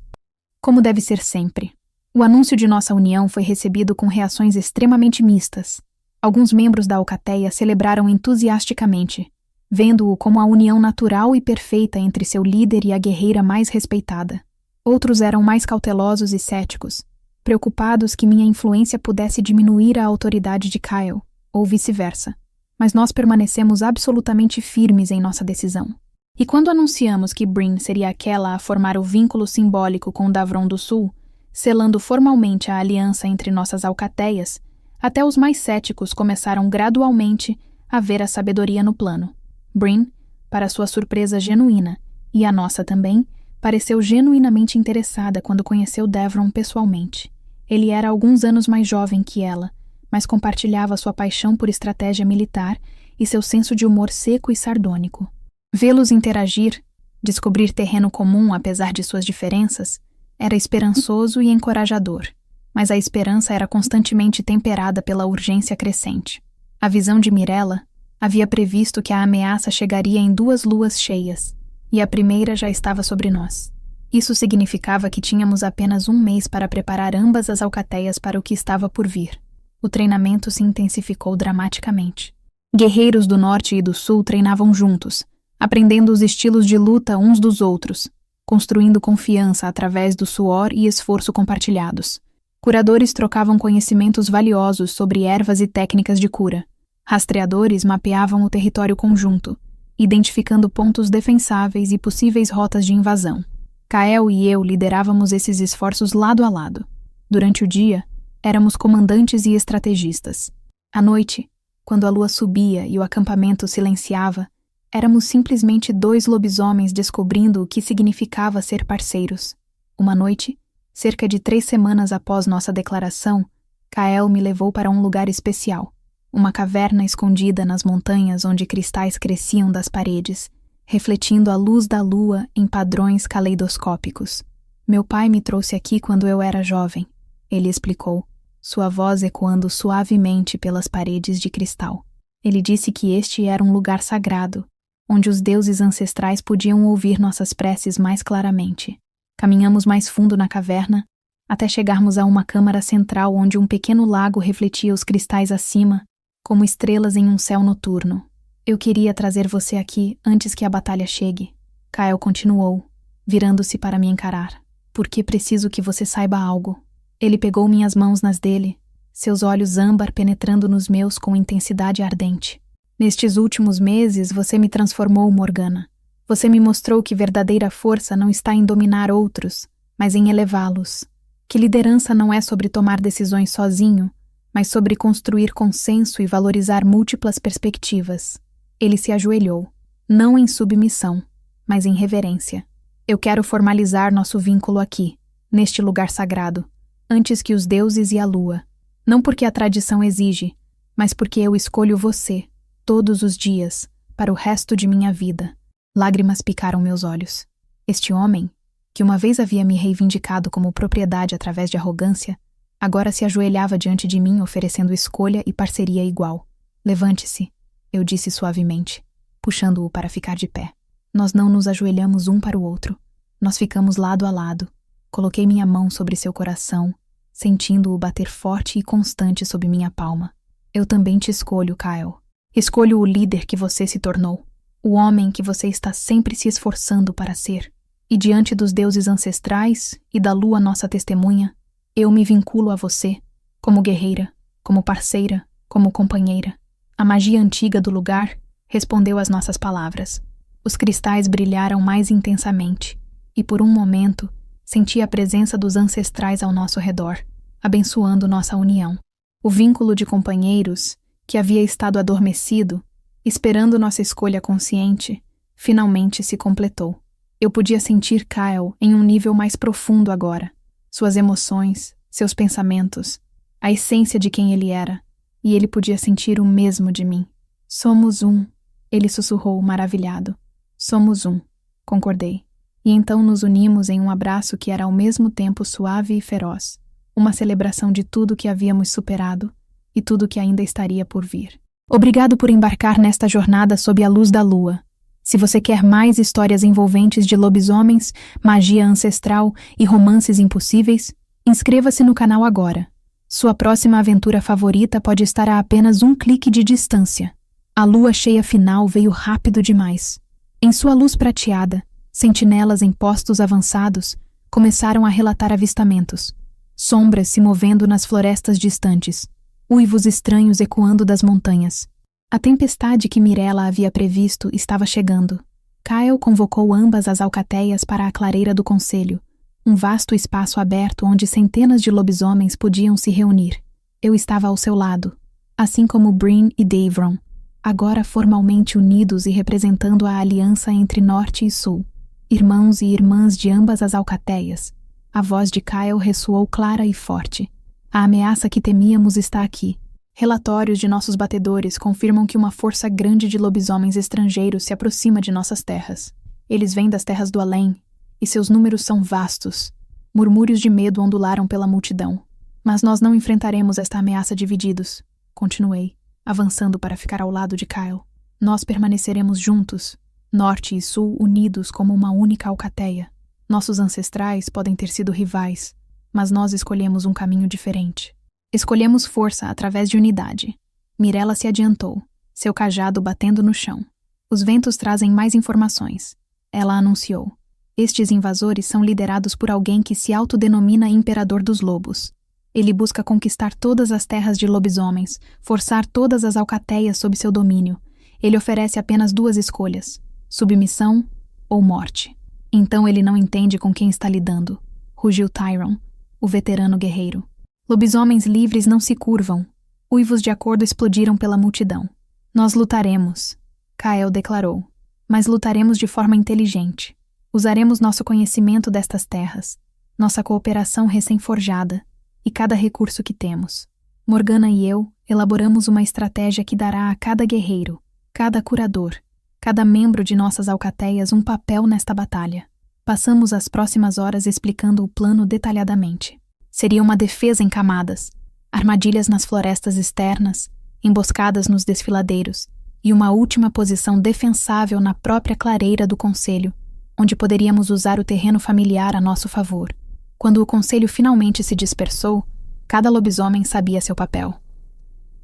Como deve ser sempre. O anúncio de nossa união foi recebido com reações extremamente mistas. Alguns membros da alcateia celebraram entusiasticamente, vendo-o como a união natural e perfeita entre seu líder e a guerreira mais respeitada. Outros eram mais cautelosos e céticos, preocupados que minha influência pudesse diminuir a autoridade de Kyle, ou vice-versa. Mas nós permanecemos absolutamente firmes em nossa decisão. E quando anunciamos que Brynn seria aquela a formar o vínculo simbólico com Davron do Sul, selando formalmente a aliança entre nossas alcateias, até os mais céticos começaram gradualmente a ver a sabedoria no plano. Brynn, para sua surpresa genuína, e a nossa também, pareceu genuinamente interessada quando conheceu Davron pessoalmente. Ele era alguns anos mais jovem que ela, mas compartilhava sua paixão por estratégia militar e seu senso de humor seco e sardônico. Vê-los interagir, descobrir terreno comum apesar de suas diferenças, era esperançoso e encorajador, mas a esperança era constantemente temperada pela urgência crescente. A visão de Mirella havia previsto que a ameaça chegaria em 2 luas cheias, e a primeira já estava sobre nós. Isso significava que tínhamos apenas 1 mês para preparar ambas as alcateias para o que estava por vir. O treinamento se intensificou dramaticamente. Guerreiros do norte e do sul treinavam juntos, aprendendo os estilos de luta uns dos outros, construindo confiança através do suor e esforço compartilhados. Curadores trocavam conhecimentos valiosos sobre ervas e técnicas de cura. Rastreadores mapeavam o território conjunto, identificando pontos defensáveis e possíveis rotas de invasão. Kael e eu liderávamos esses esforços lado a lado. Durante o dia, éramos comandantes e estrategistas. À noite, quando a lua subia e o acampamento silenciava, éramos simplesmente 2 lobisomens descobrindo o que significava ser parceiros. Uma noite, cerca de 3 semanas após nossa declaração, Kael me levou para um lugar especial, uma caverna escondida nas montanhas onde cristais cresciam das paredes, refletindo a luz da lua em padrões caleidoscópicos. Meu pai me trouxe aqui quando eu era jovem, ele explicou, sua voz ecoando suavemente pelas paredes de cristal. Ele disse que este era um lugar sagrado, onde os deuses ancestrais podiam ouvir nossas preces mais claramente. Caminhamos mais fundo na caverna, até chegarmos a uma câmara central onde um pequeno lago refletia os cristais acima, como estrelas em um céu noturno. Eu queria trazer você aqui antes que a batalha chegue. Kyle continuou, virando-se para me encarar. Porque preciso que você saiba algo. Ele pegou minhas mãos nas dele, seus olhos âmbar penetrando nos meus com intensidade ardente. Nestes últimos meses, você me transformou, Morgana. Você me mostrou que verdadeira força não está em dominar outros, mas em elevá-los. Que liderança não é sobre tomar decisões sozinho, mas sobre construir consenso e valorizar múltiplas perspectivas. Ele se ajoelhou, não em submissão, mas em reverência. Eu quero formalizar nosso vínculo aqui, neste lugar sagrado, antes que os deuses e a lua. Não porque a tradição exige, mas porque eu escolho você, todos os dias, para o resto de minha vida. Lágrimas picaram meus olhos. Este homem, que uma vez havia me reivindicado como propriedade através de arrogância, agora se ajoelhava diante de mim oferecendo escolha e parceria igual. Levante-se, eu disse suavemente, puxando-o para ficar de pé. Nós não nos ajoelhamos um para o outro. Nós ficamos lado a lado. Coloquei minha mão sobre seu coração, sentindo-o bater forte e constante sob minha palma. Eu também te escolho, Kyle. Escolho o líder que você se tornou, o homem que você está sempre se esforçando para ser. E diante dos deuses ancestrais e da lua nossa testemunha, eu me vinculo a você, como guerreira, como parceira, como companheira. A magia antiga do lugar respondeu às nossas palavras. Os cristais brilharam mais intensamente, e por um momento senti a presença dos ancestrais ao nosso redor, abençoando nossa união. O vínculo de companheiros, que havia estado adormecido, esperando nossa escolha consciente, Finalmente se completou. Eu podia sentir Kyle em um nível mais profundo agora. Suas emoções, seus pensamentos, a essência de quem ele era. E ele podia sentir o mesmo de mim. Somos um, ele sussurrou maravilhado. Somos um, concordei. E então nos unimos em um abraço que era ao mesmo tempo suave e feroz. Uma celebração de tudo que havíamos superado e tudo que ainda estaria por vir. Obrigado por embarcar nesta jornada sob a luz da lua. Se você quer mais histórias envolventes de lobisomens, magia ancestral e romances impossíveis, inscreva-se no canal agora. Sua próxima aventura favorita pode estar a apenas um clique de distância. A lua cheia final veio rápido demais. Em sua luz prateada, sentinelas em postos avançados começaram a relatar avistamentos. Sombras se movendo nas florestas distantes, uivos estranhos ecoando das montanhas. A tempestade que Mirella havia previsto estava chegando. Kyle convocou ambas as alcateias para a clareira do conselho, um vasto espaço aberto onde centenas de lobisomens podiam se reunir. Eu estava ao seu lado, assim como Bryn e Davron, agora formalmente unidos e representando a aliança entre Norte e Sul, irmãos e irmãs de ambas as alcateias. A voz de Kyle ressoou clara e forte. A ameaça que temíamos está aqui. Relatórios de nossos batedores confirmam que uma força grande de lobisomens estrangeiros se aproxima de nossas terras. Eles vêm das terras do além, e seus números são vastos. Murmúrios de medo ondularam pela multidão. Mas nós não enfrentaremos esta ameaça divididos, continuei, avançando para ficar ao lado de Kyle. Nós permaneceremos juntos, Norte e Sul unidos como uma única alcateia. Nossos ancestrais podem ter sido rivais, mas nós escolhemos um caminho diferente. Escolhemos força através de unidade. Mirella se adiantou, seu cajado batendo no chão. Os ventos trazem mais informações. Ela anunciou. Estes invasores são liderados por alguém que se autodenomina Imperador dos Lobos. Ele busca conquistar todas as terras de lobisomens, forçar todas as alcateias sob seu domínio. Ele oferece apenas 2 escolhas: submissão ou morte. Então ele não entende com quem está lidando, rugiu Tyron, o veterano guerreiro. Lobisomens livres não se curvam. Uivos de acordo explodiram pela multidão. Nós lutaremos, Kyle declarou, mas lutaremos de forma inteligente. Usaremos nosso conhecimento destas terras, nossa cooperação recém-forjada e cada recurso que temos. Morgana e eu elaboramos uma estratégia que dará a cada guerreiro, cada curador, cada membro de nossas alcateias um papel nesta batalha. Passamos as próximas horas explicando o plano detalhadamente. Seria uma defesa em camadas, armadilhas nas florestas externas, emboscadas nos desfiladeiros e uma última posição defensável na própria clareira do conselho, onde poderíamos usar o terreno familiar a nosso favor. Quando o conselho finalmente se dispersou, cada lobisomem sabia seu papel.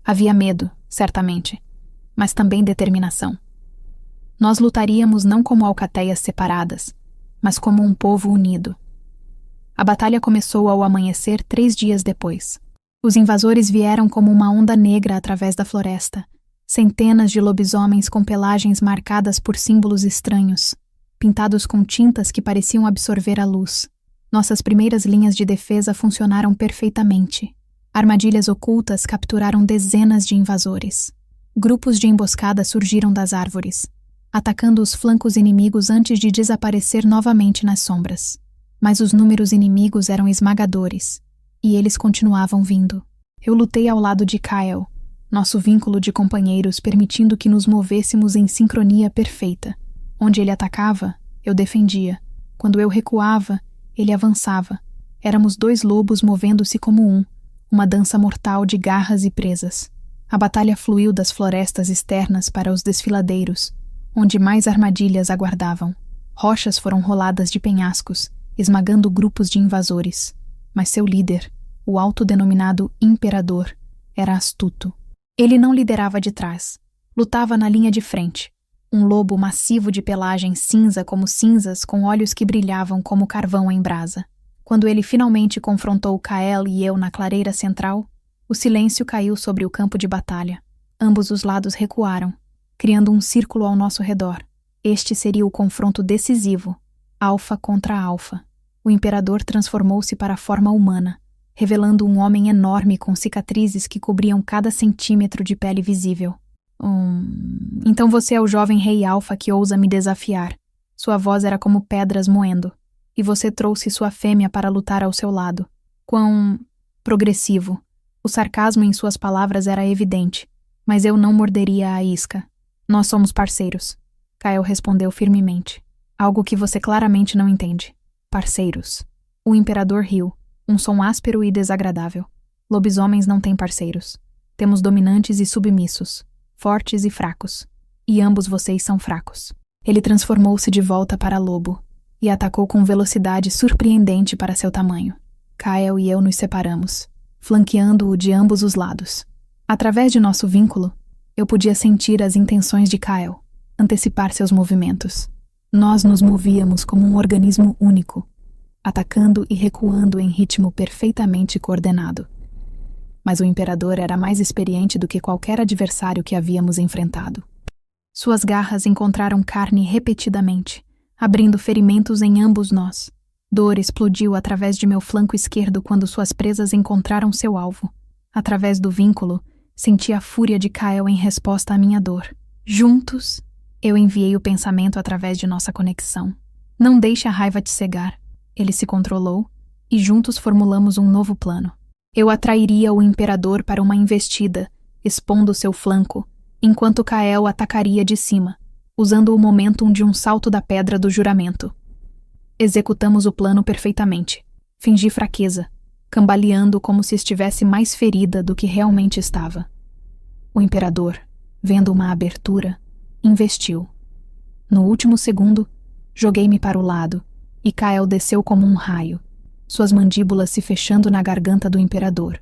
Havia medo, certamente, mas também determinação. Nós lutaríamos não como alcateias separadas, mas como um povo unido. A batalha começou ao amanhecer 3 dias depois. Os invasores vieram como uma onda negra através da floresta, centenas de lobisomens com pelagens marcadas por símbolos estranhos, pintados com tintas que pareciam absorver a luz. Nossas primeiras linhas de defesa funcionaram perfeitamente. Armadilhas ocultas capturaram dezenas de invasores. Grupos de emboscada surgiram das árvores, atacando os flancos inimigos antes de desaparecer novamente nas sombras. Mas os números inimigos eram esmagadores, e eles continuavam vindo. Eu lutei ao lado de Kyle, nosso vínculo de companheiros permitindo que nos movêssemos em sincronia perfeita. Onde ele atacava, eu defendia. Quando eu recuava, ele avançava. Éramos 2 lobos movendo-se como um, uma dança mortal de garras e presas. A batalha fluiu das florestas externas para os desfiladeiros, onde mais armadilhas aguardavam. Rochas foram roladas de penhascos, esmagando grupos de invasores. Mas seu líder, o autodenominado Imperador, era astuto. Ele não liderava de trás. Lutava na linha de frente. Um lobo massivo de pelagem cinza como cinzas, com olhos que brilhavam como carvão em brasa. Quando ele finalmente confrontou Kael e eu na clareira central, o silêncio caiu sobre o campo de batalha. Ambos os lados recuaram, criando um círculo ao nosso redor. Este seria o confronto decisivo, alfa contra alfa. O imperador transformou-se para a forma humana, revelando um homem enorme com cicatrizes que cobriam cada centímetro de pele visível. Então você é o jovem rei Alfa que ousa me desafiar. Sua voz era como pedras moendo. E você trouxe sua fêmea para lutar ao seu lado. Quão progressivo. O sarcasmo em suas palavras era evidente. Mas eu não morderia a isca. Nós somos parceiros. Kael respondeu firmemente. Algo que você claramente não entende. Parceiros. O imperador riu. Um som áspero e desagradável. Lobisomens não têm parceiros. Temos dominantes e submissos. Fortes e fracos. E ambos vocês são fracos. Ele transformou-se de volta para lobo e atacou com velocidade surpreendente para seu tamanho. Kael e eu nos separamos, flanqueando-o de ambos os lados. Através de nosso vínculo, eu podia sentir as intenções de Kael, antecipar seus movimentos. Nós nos movíamos como um organismo único, atacando e recuando em ritmo perfeitamente coordenado. Mas o imperador era mais experiente do que qualquer adversário que havíamos enfrentado. Suas garras encontraram carne repetidamente, abrindo ferimentos em ambos nós. Dor explodiu através de meu flanco esquerdo quando suas presas encontraram seu alvo. Através do vínculo, senti a fúria de Kael em resposta à minha dor. Juntos, eu enviei o pensamento através de nossa conexão. Não deixe a raiva te cegar. Ele se controlou e juntos formulamos um novo plano. Eu atrairia o imperador para uma investida, expondo seu flanco, enquanto Kael atacaria de cima, usando o momentum de um salto da pedra do juramento. Executamos o plano perfeitamente. Fingi fraqueza, cambaleando como se estivesse mais ferida do que realmente estava. O imperador, vendo uma abertura, investiu. No último segundo, joguei-me para o lado, e Kael desceu como um raio, suas mandíbulas se fechando na garganta do imperador.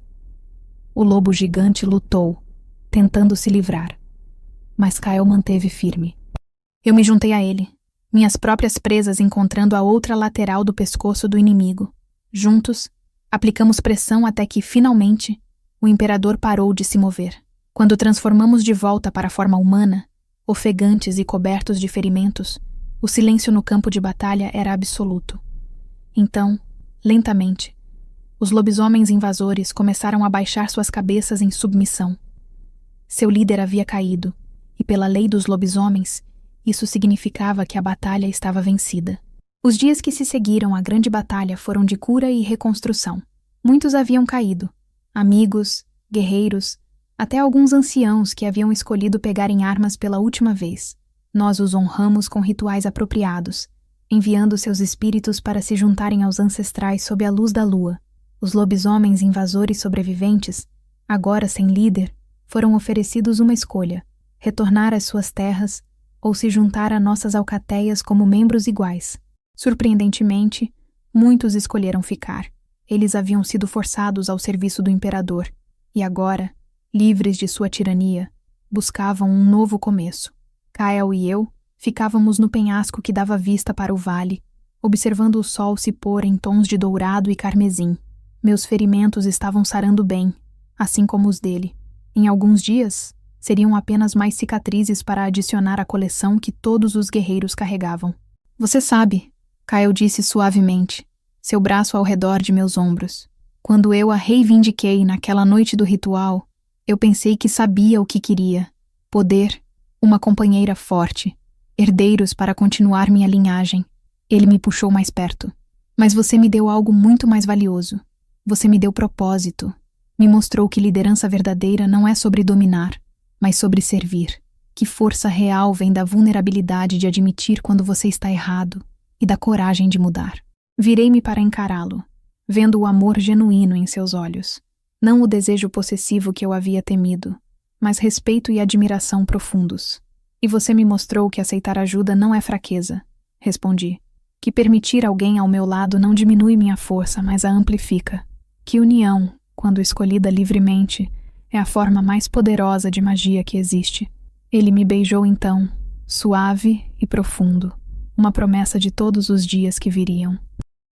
O lobo gigante lutou, tentando se livrar. Mas Kael manteve firme. Eu me juntei a ele, minhas próprias presas encontrando a outra lateral do pescoço do inimigo. Juntos, aplicamos pressão até que, finalmente, o imperador parou de se mover. Quando transformamos de volta para a forma humana, ofegantes e cobertos de ferimentos, o silêncio no campo de batalha era absoluto. Então, lentamente, os lobisomens invasores começaram a baixar suas cabeças em submissão. Seu líder havia caído, e pela lei dos lobisomens, isso significava que a batalha estava vencida. Os dias que se seguiram à grande batalha foram de cura e reconstrução. Muitos haviam caído, amigos, guerreiros, até alguns anciãos que haviam escolhido pegar em armas pela última vez. Nós os honramos com rituais apropriados, enviando seus espíritos para se juntarem aos ancestrais sob a luz da lua. Os lobisomens invasores sobreviventes, agora sem líder, foram oferecidos uma escolha: retornar às suas terras ou se juntar a nossas alcateias como membros iguais. Surpreendentemente, muitos escolheram ficar. Eles haviam sido forçados ao serviço do imperador e agora, livres de sua tirania, buscavam um novo começo. Kael e eu ficávamos no penhasco que dava vista para o vale, observando o sol se pôr em tons de dourado e carmesim. Meus ferimentos estavam sarando bem, assim como os dele. Em alguns dias, seriam apenas mais cicatrizes para adicionar à coleção que todos os guerreiros carregavam. Você sabe, Kael disse suavemente, seu braço ao redor de meus ombros. Quando eu a reivindiquei naquela noite do ritual, eu pensei que sabia o que queria. Poder, uma companheira forte, herdeiros para continuar minha linhagem. Ele me puxou mais perto. Mas você me deu algo muito mais valioso. Você me deu propósito. Me mostrou que liderança verdadeira não é sobre dominar, mas sobre servir. Que força real vem da vulnerabilidade de admitir quando você está errado e da coragem de mudar. Virei-me para encará-lo, vendo o amor genuíno em seus olhos. Não o desejo possessivo que eu havia temido, mas respeito e admiração profundos. E você me mostrou que aceitar ajuda não é fraqueza, respondi. Que permitir alguém ao meu lado não diminui minha força, mas a amplifica. Que união, quando escolhida livremente, é a forma mais poderosa de magia que existe. Ele me beijou então, suave e profundo, uma promessa de todos os dias que viriam.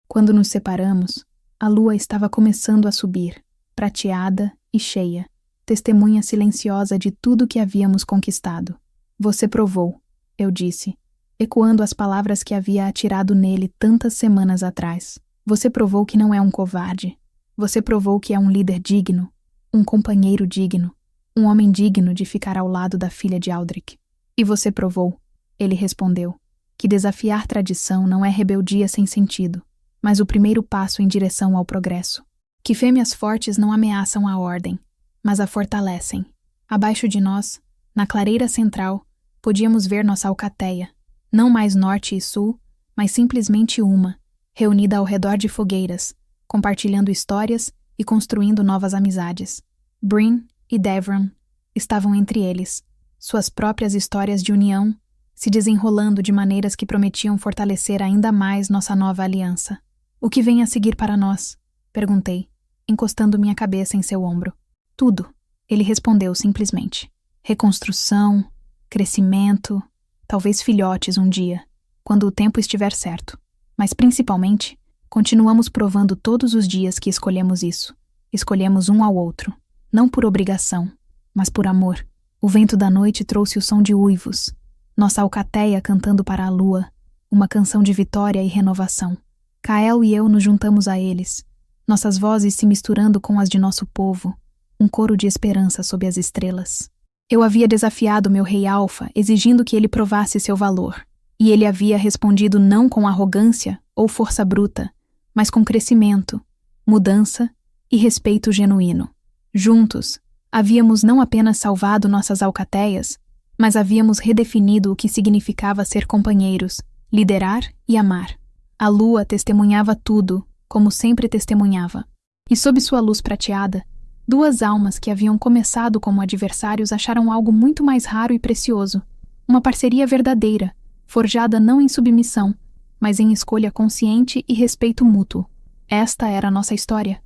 Quando nos separamos, a lua estava começando a subir, prateada e cheia, testemunha silenciosa de tudo que havíamos conquistado. Você provou, eu disse, ecoando as palavras que havia atirado nele tantas semanas atrás. Você provou que não é um covarde. Você provou que é um líder digno, um companheiro digno, Um homem digno de ficar ao lado da filha de Aldrich. E você provou, ele respondeu, que desafiar tradição não é rebeldia sem sentido, mas o primeiro passo em direção ao progresso. Que fêmeas fortes não ameaçam a ordem, mas a fortalecem. Abaixo de nós, na clareira central, podíamos ver nossa alcateia, não mais norte e sul, mas simplesmente uma, reunida ao redor de fogueiras, compartilhando histórias e construindo novas amizades. Bryn e Devron estavam entre eles, suas próprias histórias de união, se desenrolando de maneiras que prometiam fortalecer ainda mais nossa nova aliança. O que vem a seguir para nós? Perguntei, encostando minha cabeça em seu ombro. Tudo, ele respondeu simplesmente. Reconstrução, crescimento, talvez filhotes um dia, quando o tempo estiver certo. Mas principalmente, continuamos provando todos os dias que escolhemos isso. Escolhemos um ao outro, não por obrigação, mas por amor. O vento da noite trouxe o som de uivos, nossa alcateia cantando para a lua, uma canção de vitória e renovação. Kael e eu nos juntamos a eles, nossas vozes se misturando com as de nosso povo, um coro de esperança sob as estrelas. Eu havia desafiado meu rei Alfa, exigindo que ele provasse seu valor, e ele havia respondido não com arrogância ou força bruta, mas com crescimento, mudança e respeito genuíno. Juntos, havíamos não apenas salvado nossas alcateias, mas havíamos redefinido o que significava ser companheiros, liderar e amar. A lua testemunhava tudo, como sempre testemunhava. E sob sua luz prateada, duas almas que haviam começado como adversários acharam algo muito mais raro e precioso. Uma parceria verdadeira, forjada não em submissão, mas em escolha consciente e respeito mútuo. Esta era a nossa história.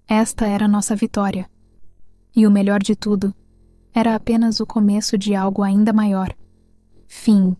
Esta era a nossa vitória. E o melhor de tudo, era apenas o começo de algo ainda maior. Fim.